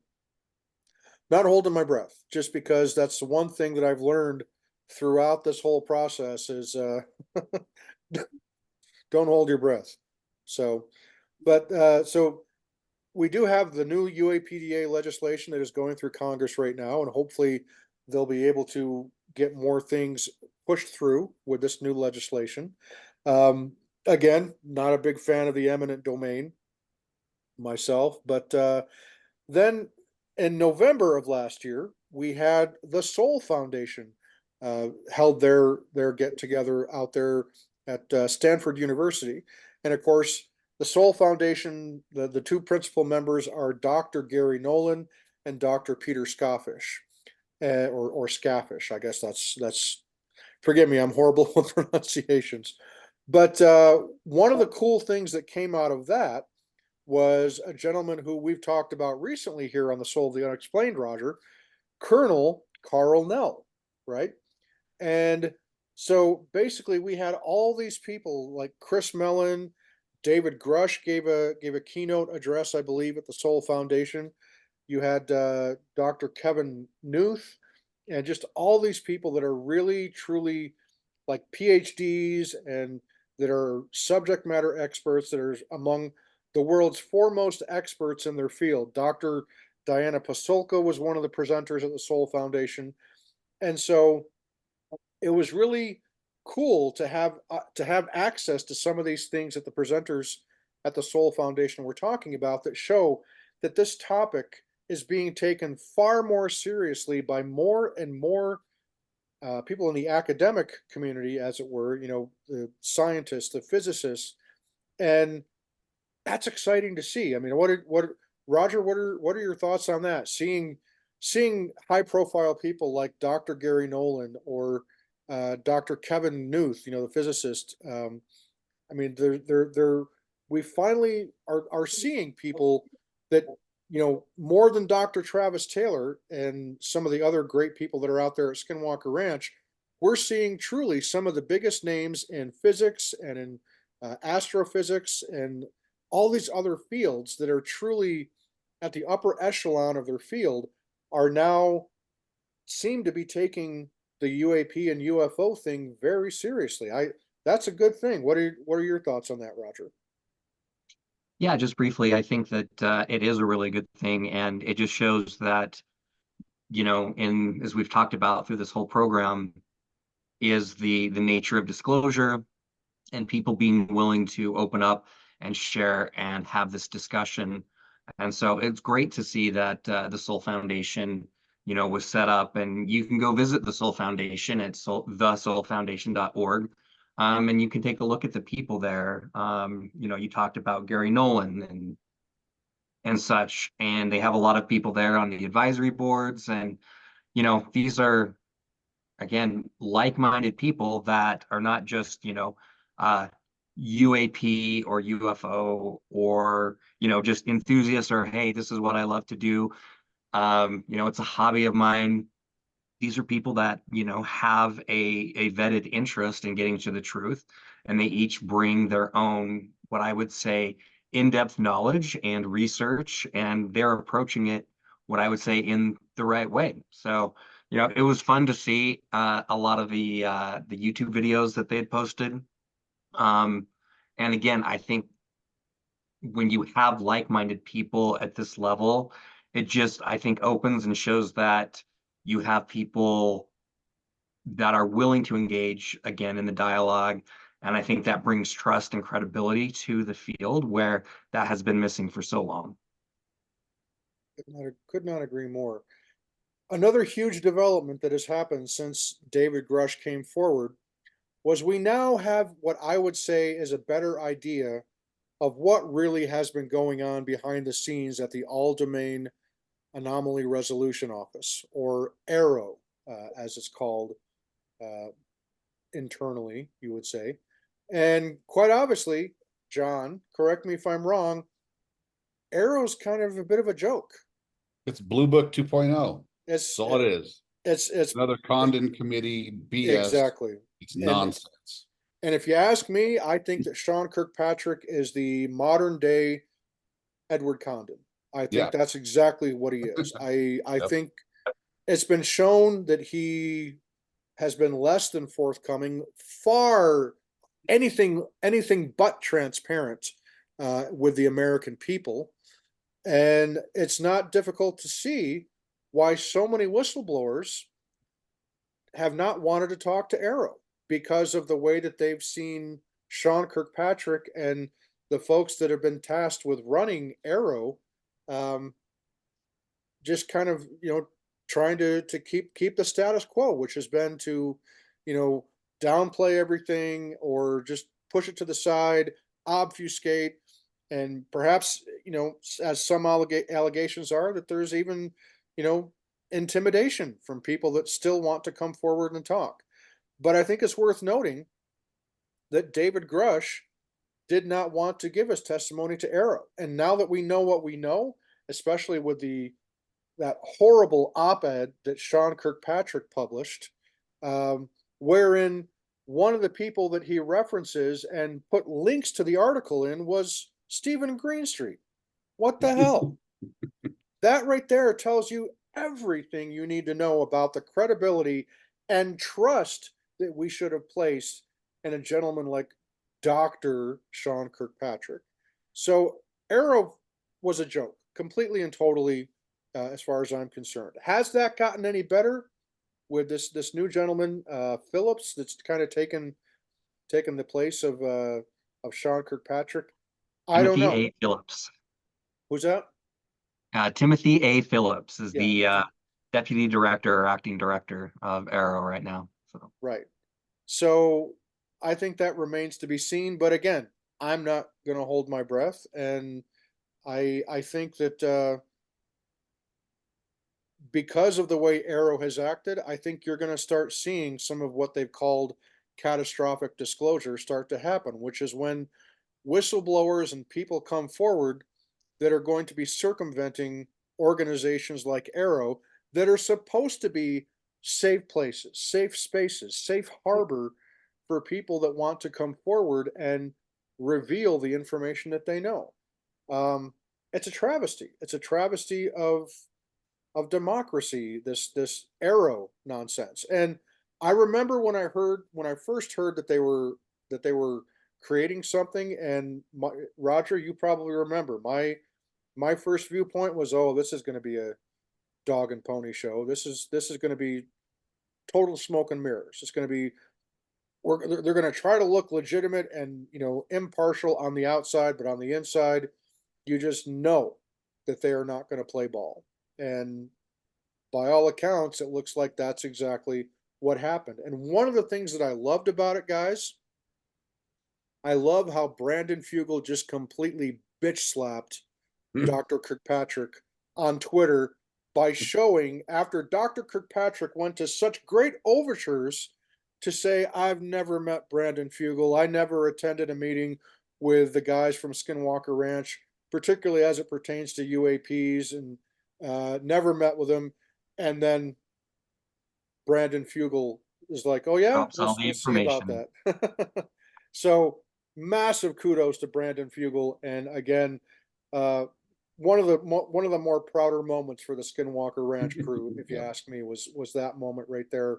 not holding my breath, just because that's the one thing that I've learned throughout this whole process is don't hold your breath. So, but so we do have the new UAPDA legislation that is going through Congress right now, and hopefully they'll be able to get more things pushed through with this new legislation. Again, not a big fan of the eminent domain myself, but then in November of last year, we had the Soul Foundation held their get together out there at Stanford University, and of course, the Soul Foundation, the two principal members are Dr. Gary Nolan and Dr. Peter Scoffish, or Scaffish. I guess that's. Forgive me, I'm horrible with pronunciations. But one of the cool things that came out of that was a gentleman who we've talked about recently here on the Soul of the Unexplained, Roger, Colonel Carl Nell, right? And so basically we had all these people like Chris Mellon, David Grusch gave a keynote address, I believe, at the Soul Foundation. You had Dr. Kevin Newth, and just all these people that are really, truly like PhDs, and that are subject matter experts, that are among the world's foremost experts in their field. Dr. Diana Pasulka was one of the presenters at the Soul Foundation. And so it was really cool to have access to some of these things that the presenters at the Soul Foundation were talking about, that show that this topic is being taken far more seriously by more and more people in the academic community, as it were, the scientists, the physicists, and that's exciting to see. I mean, Roger, what are your thoughts on that? Seeing high profile people like Dr. Gary Nolan or Dr. Kevin Newth, the physicist. I mean, we finally are seeing people that, more than Dr. Travis Taylor and some of the other great people that are out there at Skinwalker Ranch. We're seeing truly some of the biggest names in physics and in astrophysics and all these other fields that are truly at the upper echelon of their field are now seem to be taking the UAP and UFO thing very seriously. That's a good thing. What are your thoughts on that, Roger? Yeah, just briefly, I think that it is a really good thing, and it just shows that, as we've talked about through this whole program, is the nature of disclosure and people being willing to open up and share and have this discussion. And so it's great to see that the Soul Foundation, was set up, and you can go visit the Soul Foundation at thesoulfoundation.org. And you can take a look at the people there. You talked about Gary Nolan and such, and they have a lot of people there on the advisory boards. And, these are, again, like-minded people that are not just, UAP or UFO or, just enthusiasts, or, hey, this is what I love to do. It's a hobby of mine. These are people that, have a vetted interest in getting to the truth, and they each bring their own, what I would say, in-depth knowledge and research, and they're approaching it, what I would say, in the right way. So, it was fun to see a lot of the YouTube videos that they had posted. And again, I think when you have like-minded people at this level, it just, I think, opens and shows that you have people that are willing to engage again in the dialogue. And I think that brings trust and credibility to the field, where that has been missing for so long. Could not agree more. Another huge development that has happened since David Grusch came forward was we now have what I would say is a better idea of what really has been going on behind the scenes at the All Domain Anomaly Resolution Office, or ARROW, as it's called internally, you would say. And quite obviously, John, correct me if I'm wrong, ARROW's kind of a bit of a joke. It's Blue Book 2.0. That's all it is. It's another Condon Committee BS. Exactly. It's nonsense. And if you ask me, I think that Sean Kirkpatrick is the modern day Edward Condon. I think that's exactly what he is. I think it's been shown that he has been less than forthcoming, far anything but transparent with the American people. And it's not difficult to see why so many whistleblowers have not wanted to talk to ARROW, because of the way that they've seen Sean Kirkpatrick and the folks that have been tasked with running ARROW just kind of, trying to keep the status quo, which has been to, downplay everything or just push it to the side, obfuscate, and perhaps, as some allegations are, that there's even, intimidation from people that still want to come forward and talk. But I think it's worth noting that David Grusch did not want to give his testimony to ARROW. And now that we know what we know, especially with that horrible op-ed that Sean Kirkpatrick published, wherein one of the people that he references and put links to the article in was Stephen Greenstreet. What the hell? That right there tells you everything you need to know about the credibility and trust that we should have placed in a gentleman like Dr. Sean Kirkpatrick. So Arrow was a joke, completely and totally, as far as I'm concerned. Has that gotten any better with this new gentleman, Phillips, that's kind of taken the place of Sean Kirkpatrick? I don't Timothy know. A. Phillips. Who's that? Timothy A. Phillips is Yeah. the deputy director or acting director of Arrow right now. So Right. So I think that remains to be seen. But again, I'm not going to hold my breath, and I think that because of the way Arrow has acted, I think you're going to start seeing some of what they've called catastrophic disclosure start to happen, which is when whistleblowers and people come forward that are going to be circumventing organizations like Arrow that are supposed to be safe places, safe spaces, safe harbor for people that want to come forward and reveal the information that they know. It's a travesty. It's a travesty of democracy. This Arrow nonsense. And I remember when I first heard that they were creating something. And Roger, you probably remember my first viewpoint was, oh, this is going to be a dog and pony show. This is going to be total smoke and mirrors. It's going to be they're going to try to look legitimate and impartial on the outside, but on the inside, you just know that they are not going to play ball. And by all accounts, it looks like that's exactly what happened. And one of the things that I loved about it, guys, I love how Brandon Fugel just completely bitch slapped Dr. Kirkpatrick on Twitter by showing, after Dr. Kirkpatrick went to such great overtures to say, I've never met Brandon Fugel. I never attended a meeting with the guys from Skinwalker Ranch, particularly as it pertains to UAPs, and never met with them. And then Brandon Fugel is like, oh yeah, drops all the we'll see about information. that. So massive kudos to Brandon Fugel. And again, one of the more prouder moments for the Skinwalker Ranch crew, if you Yeah. ask me, was that moment right there,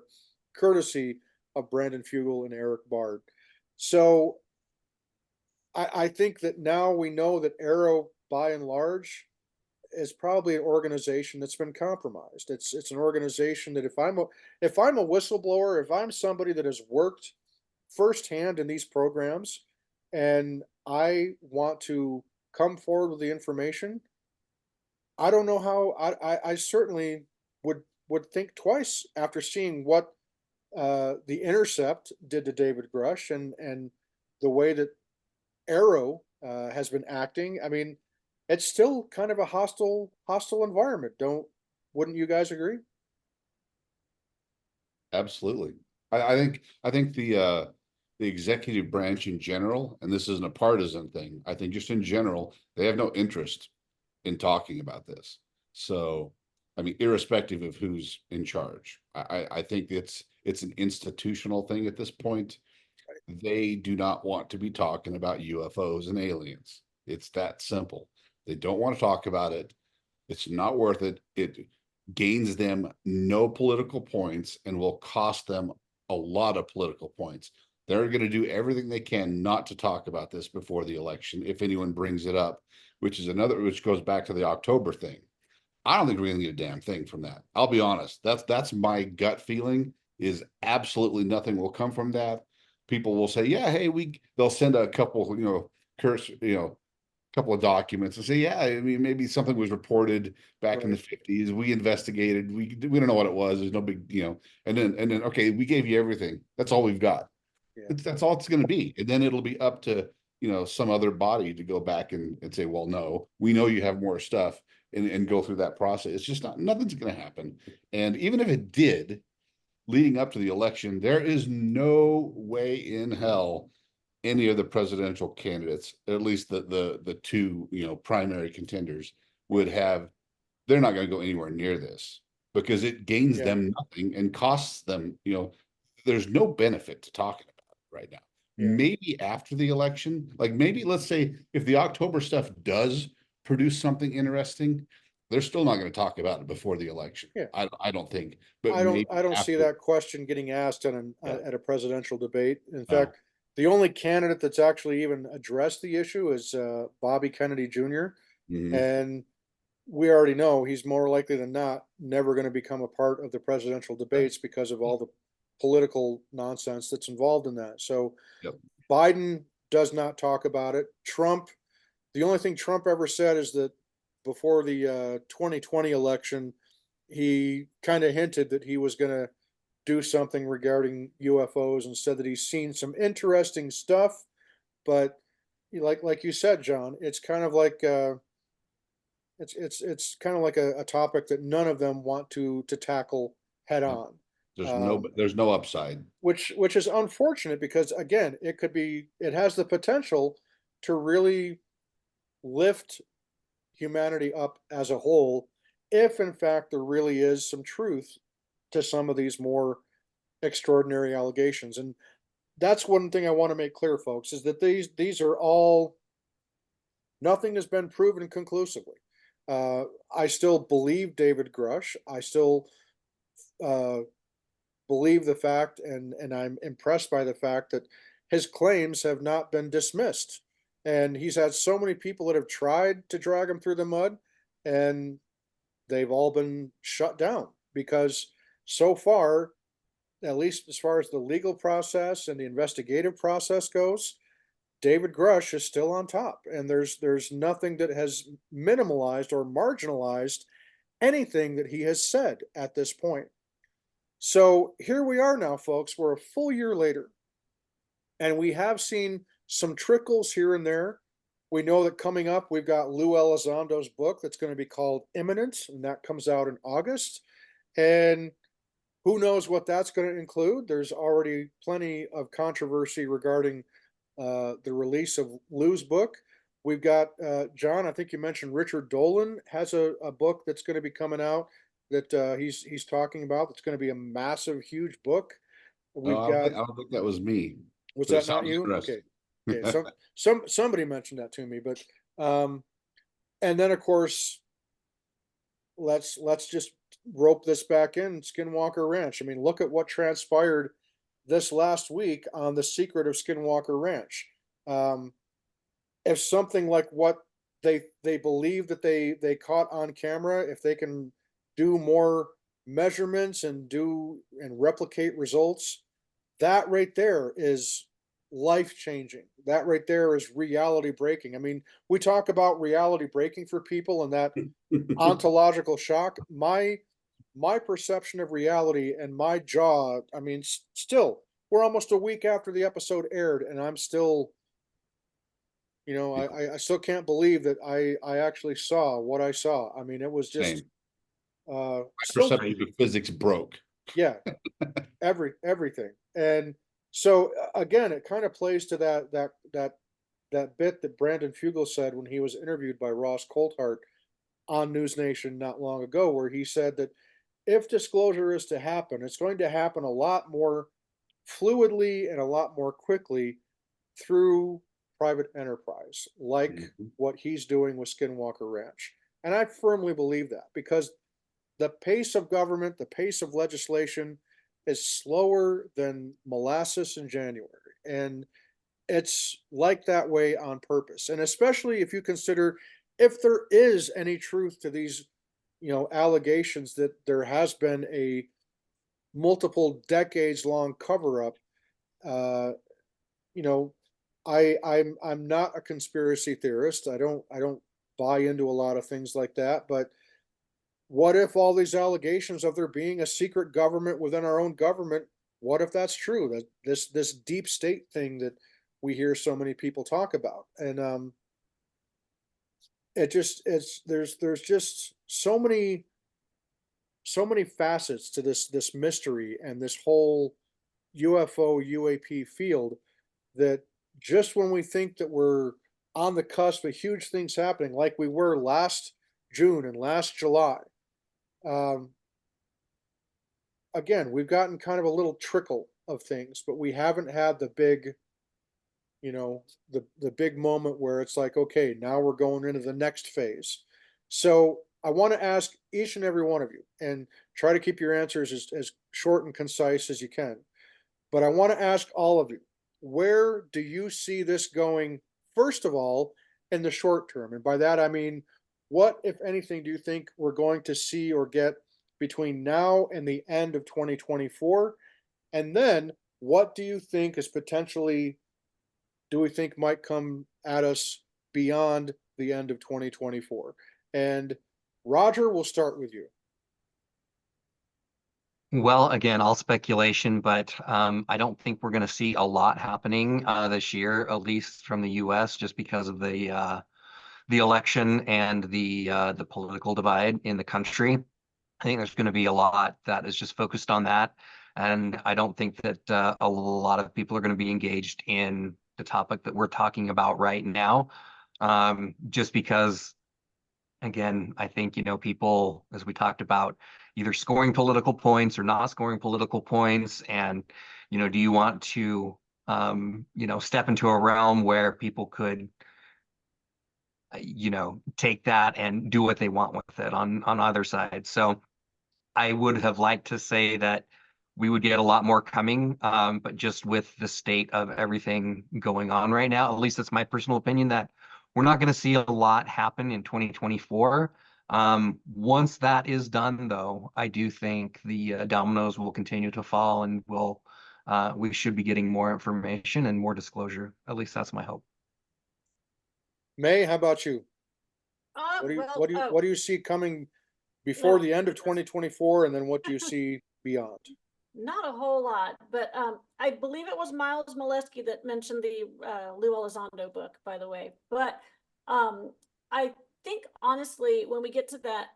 courtesy of Brandon Fugel and Eric Bard. So I think that now we know that Arrow, by and large, is probably an organization that's been compromised. It's an organization that if I'm a whistleblower, if I'm somebody that has worked firsthand in these programs, and I want to come forward with the information, I don't know how I certainly would think twice after seeing what the Intercept did to David Grusch, and the way that Arrow has been acting. I mean, it's still kind of a hostile environment. Wouldn't you guys agree? Absolutely. I think the executive branch in general, and this isn't a partisan thing, I think just in general, they have no interest in talking about this. So, I mean, irrespective of who's in charge, I think it's an institutional thing at this point. They do not want to be talking about UFOs and aliens. It's that simple. They don't want to talk about it. It's not worth it. It gains them no political points and will cost them a lot of political points. They're going to do everything they can not to talk about this before the election, if anyone brings it up, which goes back to the October thing. I don't think we're going to get a damn thing from that. I'll be honest. That's my gut feeling, is absolutely nothing will come from that. People will say, yeah, hey, they'll send a couple, couple of documents and say, yeah, I mean, maybe something was reported back in the 50s. We investigated. We don't know what it was. There's no big, and then, okay, we gave you everything. That's all we've got. Yeah. That's all it's going to be. And then it'll be up to, some other body to go back and say, well, no, we know you have more stuff, and go through that process. It's just nothing's going to happen. And even if it did, leading up to the election, there is no way in hell any of the presidential candidates, at least the two, primary contenders, they're not going to go anywhere near this, because it gains them nothing and costs them, there's no benefit to talking about it right now. Yeah. Maybe after the election, like maybe let's say if the October stuff does produce something interesting, they're still not going to talk about it before the election. Yeah. I don't think, but I don't maybe I don't see after. that question getting asked Yeah. at a presidential debate. In No. fact, The only candidate that's actually even addressed the issue is Bobby Kennedy Jr. Mhm. And we already know he's more likely than not never going to become a part of the presidential debates because of all the political nonsense that's involved in that. So Yep. Biden does not talk about it. Trump, the only thing Trump ever said is that before the 2020 election, he kind of hinted that he was going to do something regarding UFOs and said that he's seen some interesting stuff. But like you said, John, it's kind of like it's kind of like a topic that none of them want to tackle head Yep. on. There's no upside. Which is unfortunate because again, it has the potential to really lift humanity up as a whole if in fact there really is some truth to some of these more extraordinary allegations. And that's one thing I want to make clear, folks, is that these are all, nothing has been proven conclusively. I still believe David Grusch. I still uh, believe the fact, and I'm impressed by the fact that his claims have not been dismissed. And he's had so many people that have tried to drag him through the mud, and they've all been shut down because so far, at least as far as the legal process and the investigative process goes, David Grusch is still on top, and there's nothing that has minimalized or marginalized anything that he has said at this point. So here we are now, folks. We're a full year later, and we have seen some trickles here and there. We know that coming up, we've got Lou Elizondo's book that's going to be called Imminent, and that comes out in August. And who knows what that's going to include? There's already plenty of controversy regarding the release of Lou's book. We've got John. I think you mentioned Richard Dolan has a book that's going to be coming out that he's talking about. That's going to be a massive, huge book. No, We've got. I don't think that was me. Was But it that not sounds you? interesting. Okay. Okay. Somebody mentioned that to me, but um, and then of course let's just rope this back in Skinwalker Ranch. I mean, look at what transpired this last week on the secret of Skinwalker Ranch. Um, if something like what they believe that they caught on camera, if they can do more measurements and do and replicate results, that right there is life changing. That right there is reality breaking. I mean, we talk about reality breaking for people and that ontological shock. My perception of reality and my jaw, I mean, still, we're almost a week after the episode aired, and I'm still, I still can't believe that I actually saw what I saw. I mean, it was just Same. My so perception of physics broke. yeah, everything. And so again, it kind of plays to that bit that Brandon Fugel said when he was interviewed by Ross Coulthart on News Nation not long ago, where he said that if disclosure is to happen, it's going to happen a lot more fluidly and a lot more quickly through private enterprise, like Mhm. what he's doing with Skinwalker Ranch. And I firmly believe that because the pace of government, the pace of legislation is slower than molasses in January. And it's like that way on purpose. And especially if you consider if there is any truth to these, allegations that there has been a multiple decades long cover up, uh, you know, I'm not a conspiracy theorist. I don't buy into a lot of things like that, but what if all these allegations of there being a secret government within our own government, what if that's true? That this deep state thing that we hear so many people talk about. And it's there's just so many facets to this mystery and this whole UFO UAP field that just when we think that we're on the cusp of huge things happening, like we were last June and last July, um, again, we've gotten kind of a little trickle of things, but we haven't had the big, the big moment where it's like, okay, now we're going into the next phase. So I want to ask each and every one of you, and try to keep your answers as short and concise as you can. But I want to ask all of you, where do you see this going, first of all, in the short term? And by that, I mean, what, if anything, do you think we're going to see or get between now and the end of 2024? And then what do you think is potentially, do we think might come at us beyond the end of 2024? And Roger, we'll start with you. Well, again, all speculation, but I don't think we're going to see a lot happening this year, at least from the U.S., just because of the election and the political divide in the country. I think there's going to be a lot that is just focused on that, and I don't think that a lot of people are going to be engaged in the topic that we're talking about right now, just because. Again, I think, people, as we talked about, either scoring political points or not scoring political points. And, do you want to, step into a realm where people could, take that and do what they want with it on either side. So I would have liked to say that we would get a lot more coming, but just with the state of everything going on right now, at least that's my personal opinion, that we're not going to see a lot happen in 2024. Once that is done, though, I do think the dominoes will continue to fall, and we should be getting more information and more disclosure. At least that's my hope. Mae, how about you? Well, What do you see coming before no, the end of 2024, and then what do you see beyond? not a whole lot, but I believe it was Miles Molesky that mentioned the Lou Elizondo book, by the way. But I think honestly, when we get to that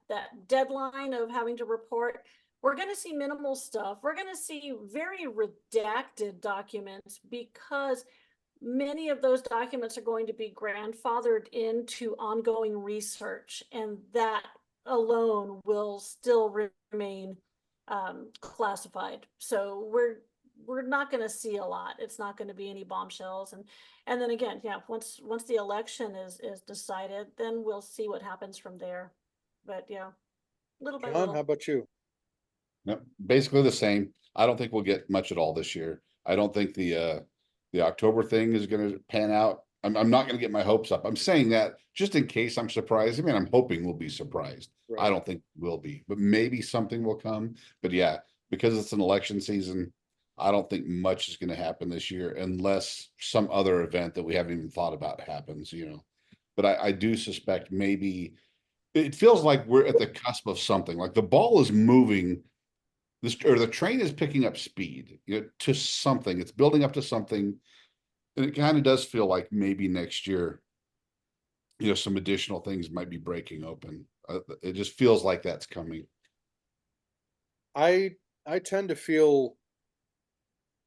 deadline of having to report, we're going to see minimal stuff. We're going to see very redacted documents, because many of those documents are going to be grandfathered into ongoing research, and that alone will still remain classified. So we're not going to see a lot. It's not going to be any bombshells, and then again, yeah, once the election is decided, then we'll see what happens from there. But yeah, little by John, little. how about you? Yep, basically the same. I don't think we'll get much at all this year. I don't think the October thing is going to pan out. I'm not going to get my hopes up. I'm saying that just in case I'm surprised. I mean, I'm hoping we'll be surprised. Right. I don't think we'll be, but maybe something will come. But yeah, because it's an election season, I don't think much is going to happen this year unless some other event that we haven't even thought about happens, But I do suspect maybe it feels like we're at the cusp of something. Like the ball is moving, the train is picking up speed, to something. It's building up to something. And it kind of does feel like maybe next year, some additional things might be breaking open. It just feels like that's coming. I tend to feel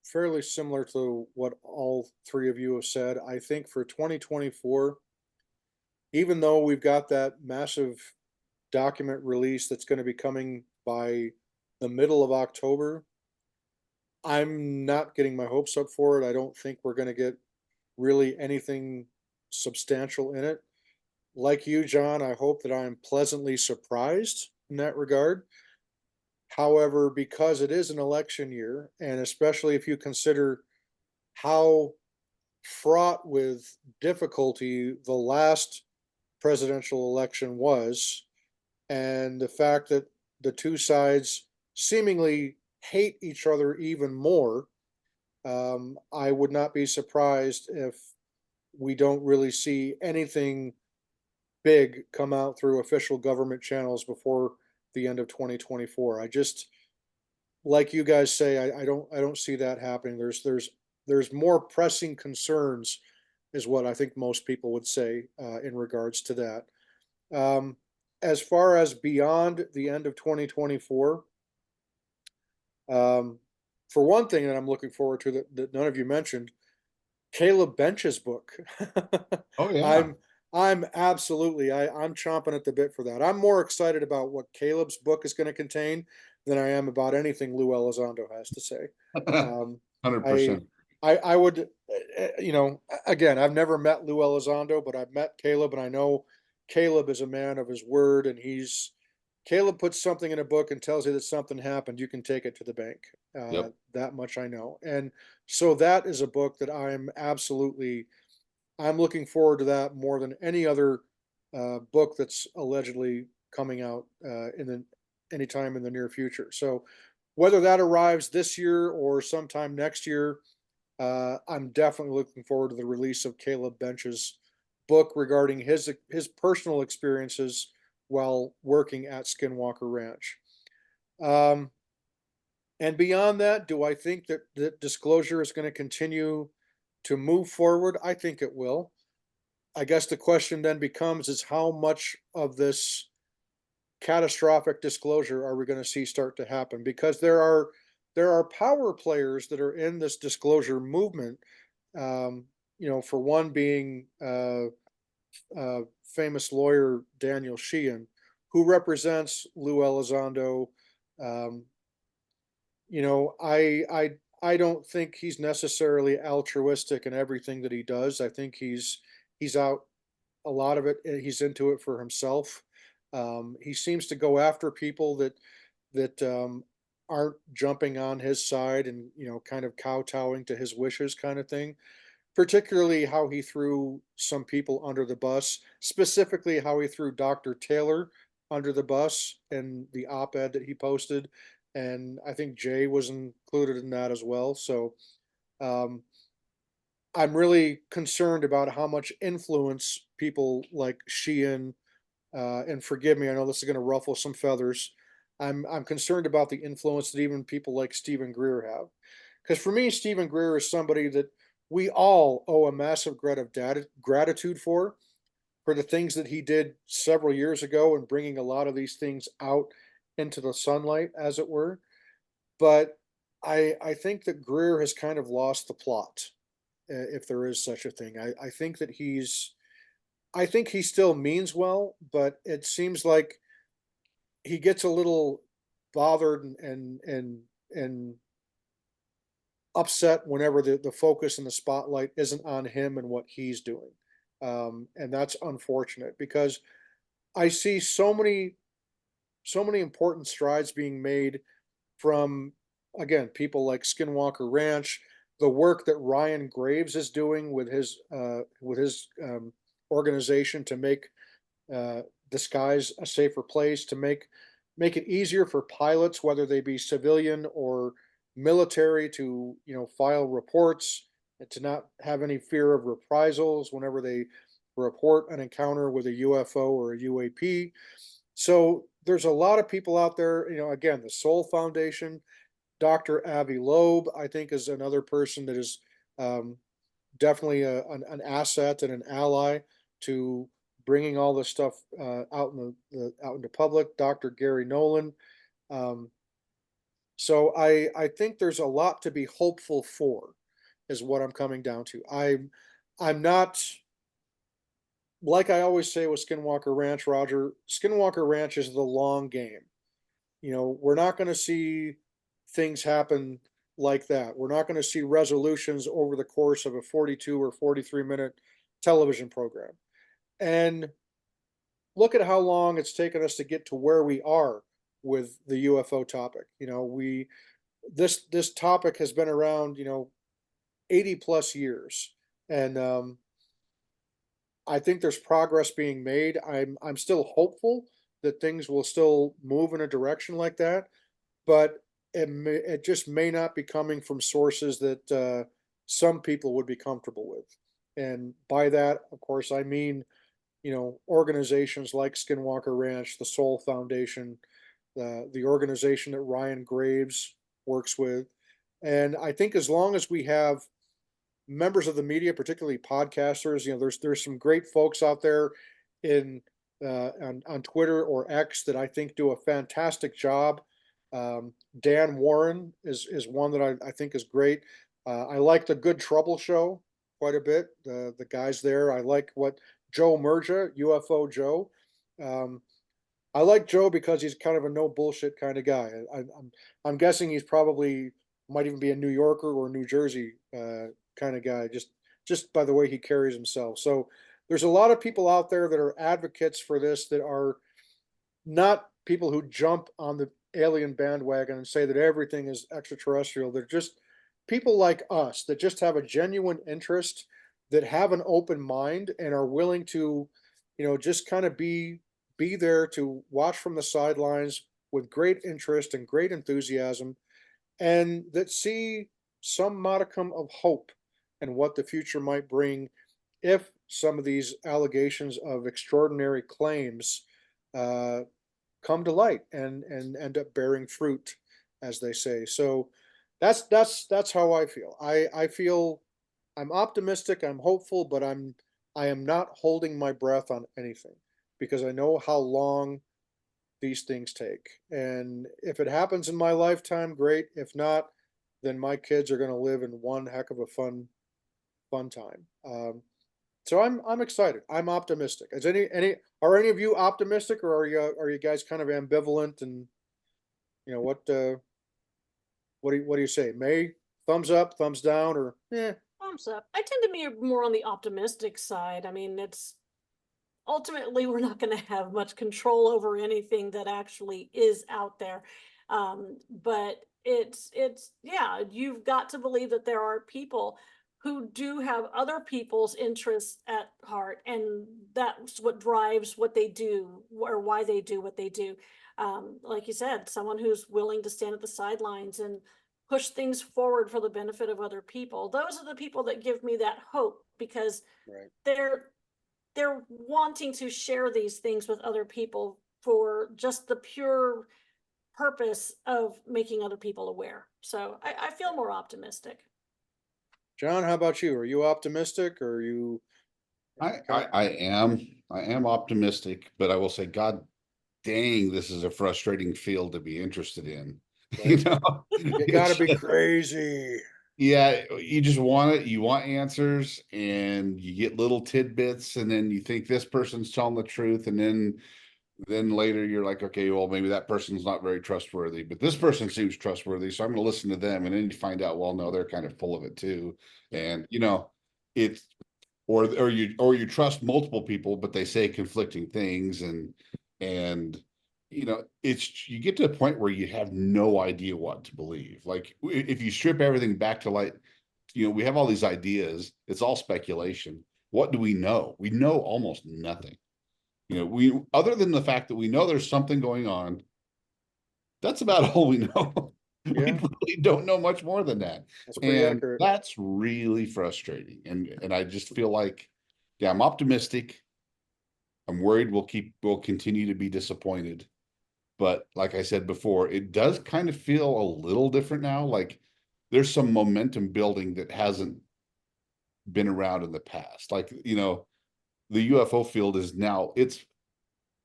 fairly similar to what all three of you have said. I think for 2024, even though we've got that massive document release that's going to be coming by the middle of October, I'm not getting my hopes up for it. I don't think we're going to get really anything substantial in it. Like you, John, I hope that I'm pleasantly surprised in that regard. However, because it is an election year, and especially if you consider how fraught with difficulty the last presidential election was, and the fact that the two sides seemingly hate each other even more, I would not be surprised if we don't really see anything big come out through official government channels before the end of 2024. I just, like you guys say, I don't see that happening. There's more pressing concerns, is what I think most people would say in regards to that. As far as beyond the end of 2024, for one thing that I'm looking forward to that none of you mentioned, Caleb Bench's book. Oh yeah. I'm absolutely, I'm chomping at the bit for that. I'm more excited about what Caleb's book is going to contain than I am about anything Lou Elizondo has to say. 100%. I would, again, I've never met Lou Elizondo, but I've met Caleb, and I know Caleb is a man of his word, and he's Caleb puts something in a book and tells you that something happened, you can take it to the bank. Yep. That much I know. And so that is a book that I'm looking forward to that more than any other book that's allegedly coming out anytime in the near future. So whether that arrives this year or sometime next year, I'm definitely looking forward to the release of Caleb Bench's book regarding his personal experiences while working at Skinwalker Ranch. Um, and beyond that, do I think that disclosure is going to continue to move forward? I think it will. I guess the question then becomes is how much of this catastrophic disclosure are we going to see start to happen? Because there are power players that are in this disclosure movement. For one being famous lawyer Daniel Sheehan, who represents Lou Elizondo. Um, I don't think he's necessarily altruistic in everything that he does. I think he's out a lot of it. He's into it for himself. He seems to go after people that aren't jumping on his side and kind of kowtowing to his wishes, kind of thing. Particularly how he threw some people under the bus, specifically how he threw Dr. Taylor under the bus in the op-ed that he posted, and I think Jay was included in that as well. So um, I'm really concerned about how much influence people like Sheehan, and forgive me, I know this is going to ruffle some feathers. I'm concerned about the influence that even people like Stephen Greer have, because for me, Stephen Greer is somebody that we all owe a massive gratitude for the things that he did several years ago and bringing a lot of these things out into the sunlight, as it were. But I think that Greer has kind of lost the plot, if there is such a thing. I think he still means well, but it seems like he gets a little bothered and upset whenever the focus and the spotlight isn't on him and what he's doing. And that's unfortunate because I see so many important strides being made from, again, people like Skinwalker Ranch, the work that Ryan Graves is doing with his organization to make the skies a safer place, to make it easier for pilots, whether they be civilian or military, to file reports and to not have any fear of reprisals whenever they report an encounter with a UFO or a UAP. So there's a lot of people out there, again, the Soul Foundation, Dr. Avi Loeb, I think, is another person that is um, definitely an asset and an ally to bringing all this stuff out out into public. Dr. Gary Nolan. Um, so I think there's a lot to be hopeful for, is what I'm coming down to. I'm not, like I always say with Skinwalker Ranch, Roger. Skinwalker Ranch is the long game. We're not going to see things happen like that. We're not going to see resolutions over the course of a 42 or 43-minute television program. And look at how long it's taken us to get to where we are with the UFO topic. This topic has been around, 80 plus years. And I think there's progress being made. I'm still hopeful that things will still move in a direction like that, but it just may not be coming from sources that some people would be comfortable with. And by that, of course, I mean, organizations like Skinwalker Ranch, the Soul Foundation, the organization that Ryan Graves works with. And I think as long as we have members of the media, particularly podcasters, there's some great folks out there in on Twitter or X that I think do a fantastic job. Dan Warren is one that I think is great. I like the Good Trouble show quite a bit. The guys there. I like what Joe Merja, UFO Joe. Um, I like Joe because he's kind of a no bullshit kind of guy. I'm guessing he's probably might even be a New Yorker or New Jersey kind of guy, just by the way he carries himself. So there's a lot of people out there that are advocates for this that are not people who jump on the alien bandwagon and say that everything is extraterrestrial. They're just people like us that just have a genuine interest, that have an open mind and are willing to, just kind of be there to watch from the sidelines with great interest and great enthusiasm, and that see some modicum of hope and what the future might bring if some of these allegations of extraordinary claims uh, come to light and end up bearing fruit, as they say. So that's how I feel. I feel I'm optimistic, I'm hopeful, but I am not holding my breath on anything because I know how long these things take. And if it happens in my lifetime, great. If not, then my kids are going to live in one heck of a fun time. So I'm excited. I'm optimistic. Is are any of you optimistic, or are you guys kind of ambivalent? And what do you say? May, thumbs up, thumbs down, or Thumbs up. I tend to be more on the optimistic side. I mean, it's ultimately we're not going to have much control over anything that actually is out there. But it's yeah, you've got to believe that there are people who do have other people's interests at heart, and that's what drives what they do or why they do what they do. Like you said, someone who's willing to stand at the sidelines and push things forward for the benefit of other people. Those are the people that give me that hope, because right. they're wanting to share these things with other people for just the pure purpose of making other people aware. So I feel more optimistic. John, how about you? Are you optimistic, or are you? I am optimistic, but I will say, God dang, this is a frustrating field to be interested in. You Right. know, You gotta be crazy. yeah, you just want it. You want answers, and you get little tidbits, and then you think this person's telling the truth, and then later you're like, okay, well, maybe that person's not very trustworthy, but this person seems trustworthy, so I'm going to listen to them. And then you find out, well, no, they're kind of full of it too. And it's or you trust multiple people, but they say conflicting things, and it's you get to a point where you have no idea what to believe. Like if you strip everything back to like, we have all these ideas, it's all speculation. What do we know? We know almost nothing. We other than the fact that we know there's something going on, that's about all we know. We Yeah, really don't know much more than that. that's pretty And accurate. that's really frustrating. And I just feel like, yeah, I'm optimistic. I'm worried we'll continue to be disappointed. But like I said before, it does kind of feel a little different now. Like there's some momentum building that hasn't been around in the past. Like, the UFO field is now, it's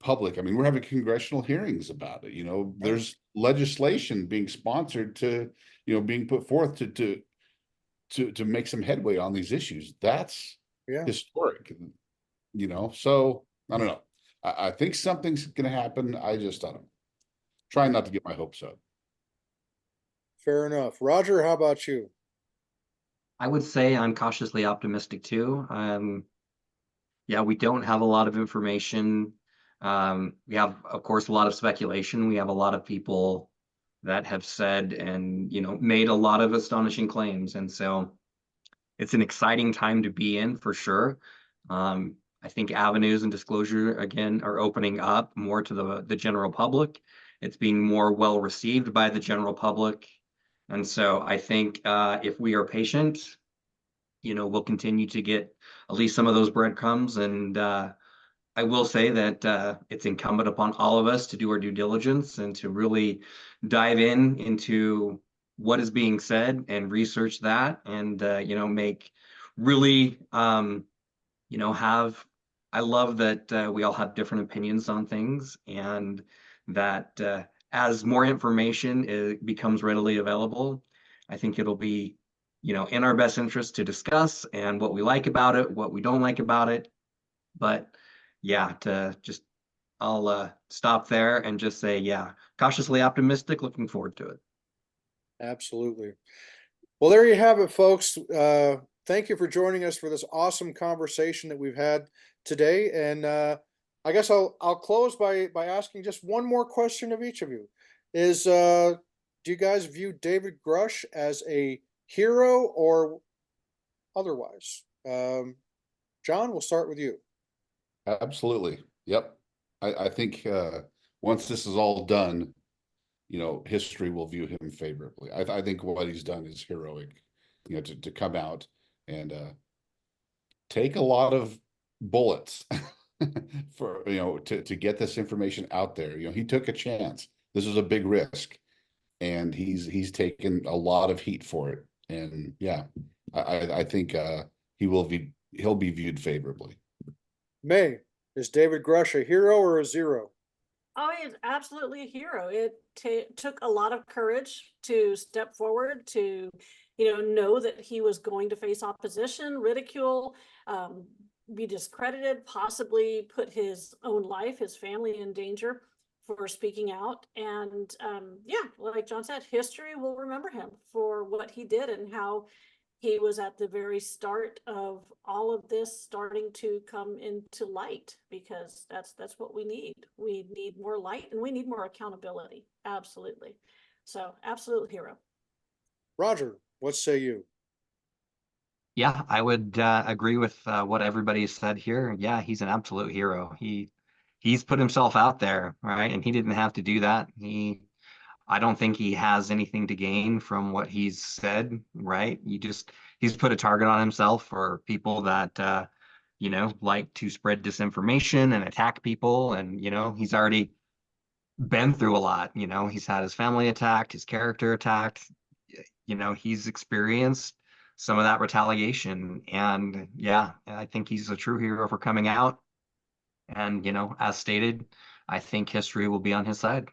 public. I mean, we're having congressional hearings about it. There's legislation being sponsored to, being put forth to make some headway on these issues. That's Yeah, historic. So I don't know. I think something's going to happen. I don't know. Trying not to get my hopes up. fair enough. Roger, how about you? I would say I'm cautiously optimistic too. Yeah, we don't have a lot of information. We have, of course, a lot of speculation. We have a lot of people that have said and, made a lot of astonishing claims. And so it's an exciting time to be in for sure. I think avenues and disclosure, again, are opening up more to the general public. It's being more well received by the general public. And so I think if we are patient, we'll continue to get at least some of those breadcrumbs. And I will say that it's incumbent upon all of us to do our due diligence and to really dive into what is being said and research that, and make really have. I love that we all have different opinions on things, and that as more information becomes readily available, I think it'll be in our best interest to discuss, and what we like about it, what we don't like about it. But yeah, I'll stop there and just say, yeah, cautiously optimistic, looking forward to it. Absolutely. Well, there you have it, folks. Thank you for joining us for this awesome conversation that we've had today. And I guess I'll close by asking just one more question of each of you. Is do you guys view David Grusch as a hero or otherwise? John, we'll start with you. Absolutely. Yep. I think once this is all done, history will view him favorably. I think what he's done is heroic, to come out and take a lot of bullets for, to get this information out there. He took a chance. This was a big risk, and he's taken a lot of heat for it. And yeah, I think he'll be viewed favorably. Mae, is David Grusch a hero or a zero? Oh, he's absolutely a hero. It took a lot of courage to step forward, to, know that he was going to face opposition, ridicule, be discredited, possibly put his own life, his family in danger for speaking out. And yeah, like John said, history will remember him for what he did and how he was at the very start of all of this starting to come into light, because that's what we need. We need more light and we need more accountability. Absolutely. So absolute hero. Roger, what say you? Yeah, I would agree with what everybody said here. Yeah, he's an absolute hero. He's put himself out there, right? And he didn't have to do that. I don't think he has anything to gain from what he's said, right? He's put a target on himself for people that like to spread disinformation and attack people. And, he's already been through a lot. He's had his family attacked, his character attacked. He's experienced some of that retaliation. And yeah, I think he's a true hero for coming out. And, as stated, I think history will be on his side.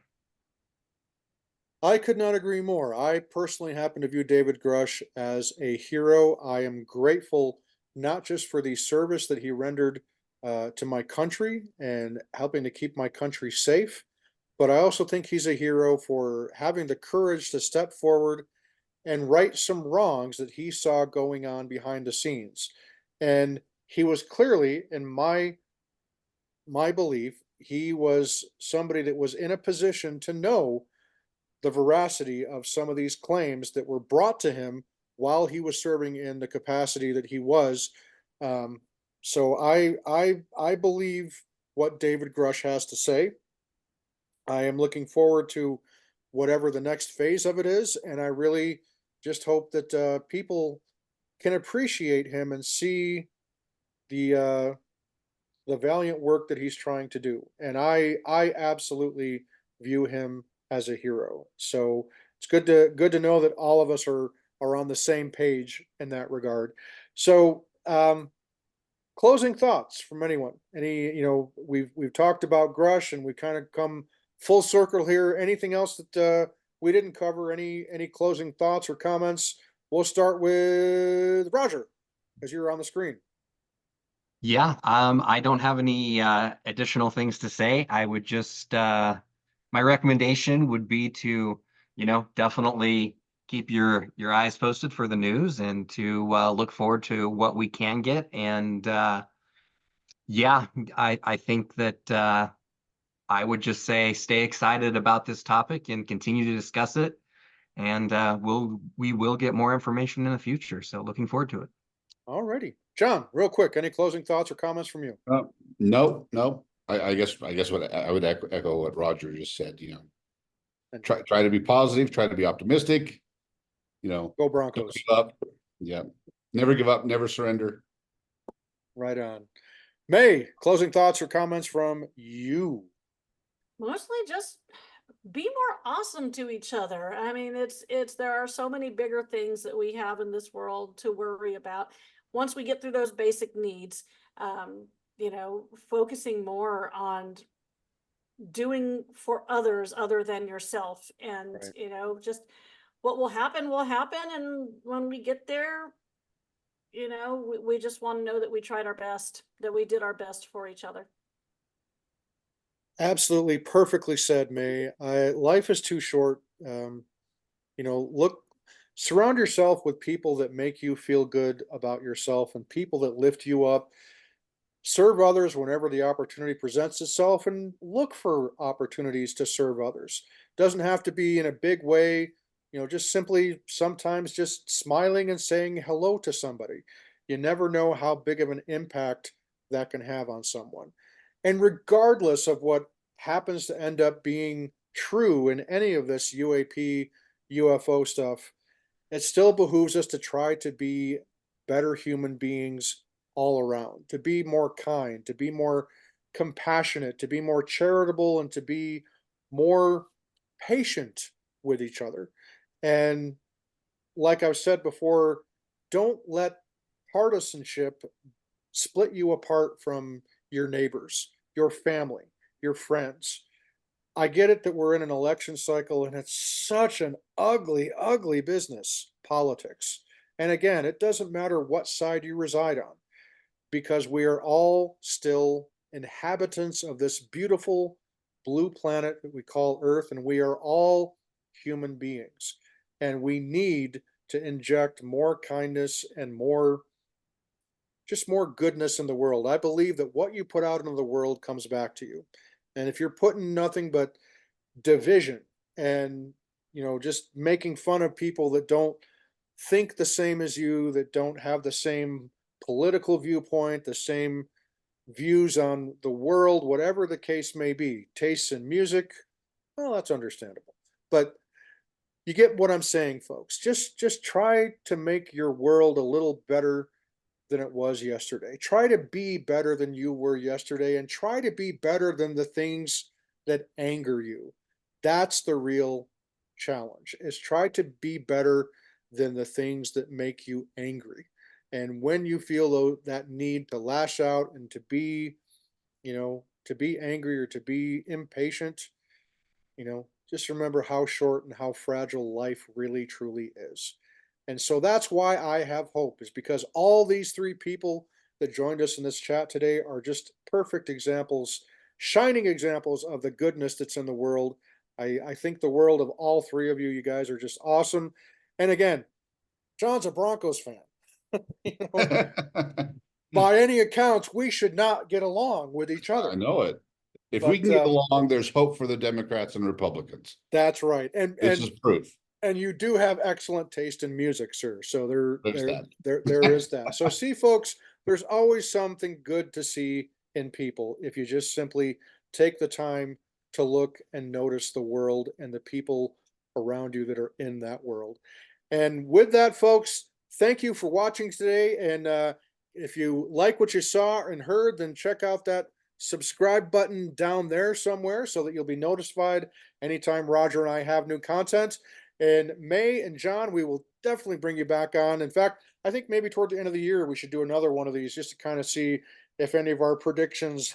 I could not agree more. I personally happen to view David Grusch as a hero. I am grateful not just for the service that he rendered to my country and helping to keep my country safe, but I also think he's a hero for having the courage to step forward and right some wrongs that he saw going on behind the scenes. And he was clearly, in my belief, he was somebody that was in a position to know the veracity of some of these claims that were brought to him while he was serving in the capacity that he was. So I believe what David Grusch has to say. I am looking forward to whatever the next phase of it is, and I really just hope that people can appreciate him and see the the valiant work that he's trying to do. And I absolutely view him as a hero. So it's good to know that all of us are on the same page in that regard. So closing thoughts from anyone. We've talked about Grusch and we kind of come full circle here. Anything else that we didn't cover? Any closing thoughts or comments? We'll start with Roger, as you're on the screen. Yeah, I don't have any additional things to say. I would just my recommendation would be to, definitely keep your eyes posted for the news and to look forward to what we can get. And yeah, I think that I would just say stay excited about this topic and continue to discuss it. And we will get more information in the future. So looking forward to it. All righty. John, real quick, any closing thoughts or comments from you? No. I guess what I would echo what Roger just said. And Try to be positive. Try to be optimistic. go Don't Broncos. give up. Yeah, never give up. Never surrender. Right on. Mae, closing thoughts or comments from you? Mostly just be more awesome to each other. I mean, there are so many bigger things that we have in this world to worry about. Once we get through those basic needs, focusing more on doing for others other than yourself. And, Right. Just what will happen will happen. And when we get there, we just want to know that we tried our best, that we did our best for each other. Absolutely perfectly said, Mae. Life is too short. Surround yourself with people that make you feel good about yourself and people that lift you up. serve others whenever the opportunity presents itself, and look for opportunities to serve others. Doesn't have to be in a big way, just simply sometimes just smiling and saying hello to somebody. You never know how big of an impact that can have on someone. And regardless of what happens to end up being true in any of this UAP, UFO stuff, it still behooves us to try to be better human beings all around, to be more kind, to be more compassionate, to be more charitable, and to be more patient with each other. And like I've said before, don't let partisanship split you apart from your neighbors, your family, your friends. I get it that we're in an election cycle and it's such an ugly, ugly business, politics. And again, it doesn't matter what side you reside on, because we are all still inhabitants of this beautiful blue planet that we call Earth, and we are all human beings. And we need to inject more kindness and just more goodness in the world. I believe that what you put out into the world comes back to you. And if you're putting nothing but division and, just making fun of people that don't think the same as you, that don't have the same political viewpoint, the same views on the world, whatever the case may be, tastes in music, well, that's understandable. But you get what I'm saying, folks. Just try to make your world a little better than it was yesterday. Try to be better than you were yesterday, and try to be better than the things that anger you. That's the real challenge, is try to be better than the things that make you angry. And when you feel that need to lash out and to be angry or to be impatient, just remember how short and how fragile life really truly is. And so that's why I have hope, is because all these three people that joined us in this chat today are just perfect examples, shining examples of the goodness that's in the world. I think the world of all three of you, you guys are just awesome. And again, John's a Broncos fan. You know, by any accounts, we should not get along with each other. I know it. If we But can get along, there's hope for the Democrats and Republicans. that's right. This is proof. And you do have excellent taste in music, sir. So There's that. there is that. So see, folks, there's always something good to see in people if you just simply take the time to look and notice the world and the people around you that are in that world. And with that, folks, thank you for watching today. And if you like what you saw and heard, then check out that subscribe button down there somewhere so that you'll be notified anytime Roger and I have new content. And Mae and John, we will definitely bring you back on. In fact, I think maybe toward the end of the year, we should do another one of these just to kind of see if any of our predictions,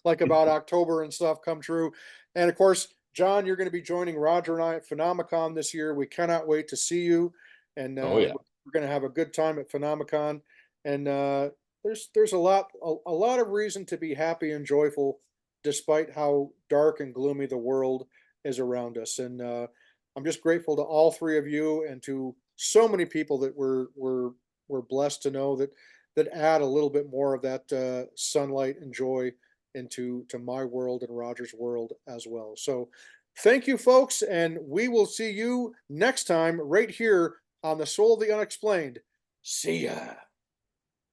like about October and stuff, come true. And of course, John, you're going to be joining Roger and I at Phenomicon this year. We cannot wait to see you. And Oh, yeah. we're going to have a good time at Phenomicon. And there's a lot of reason to be happy and joyful, despite how dark and gloomy the world is around us. And I'm just grateful to all three of you and to so many people that we're blessed to know that add a little bit more of that sunlight and joy into my world and Roger's world as well. So thank you, folks, and we will see you next time right here on the Soul of the Unexplained. See ya.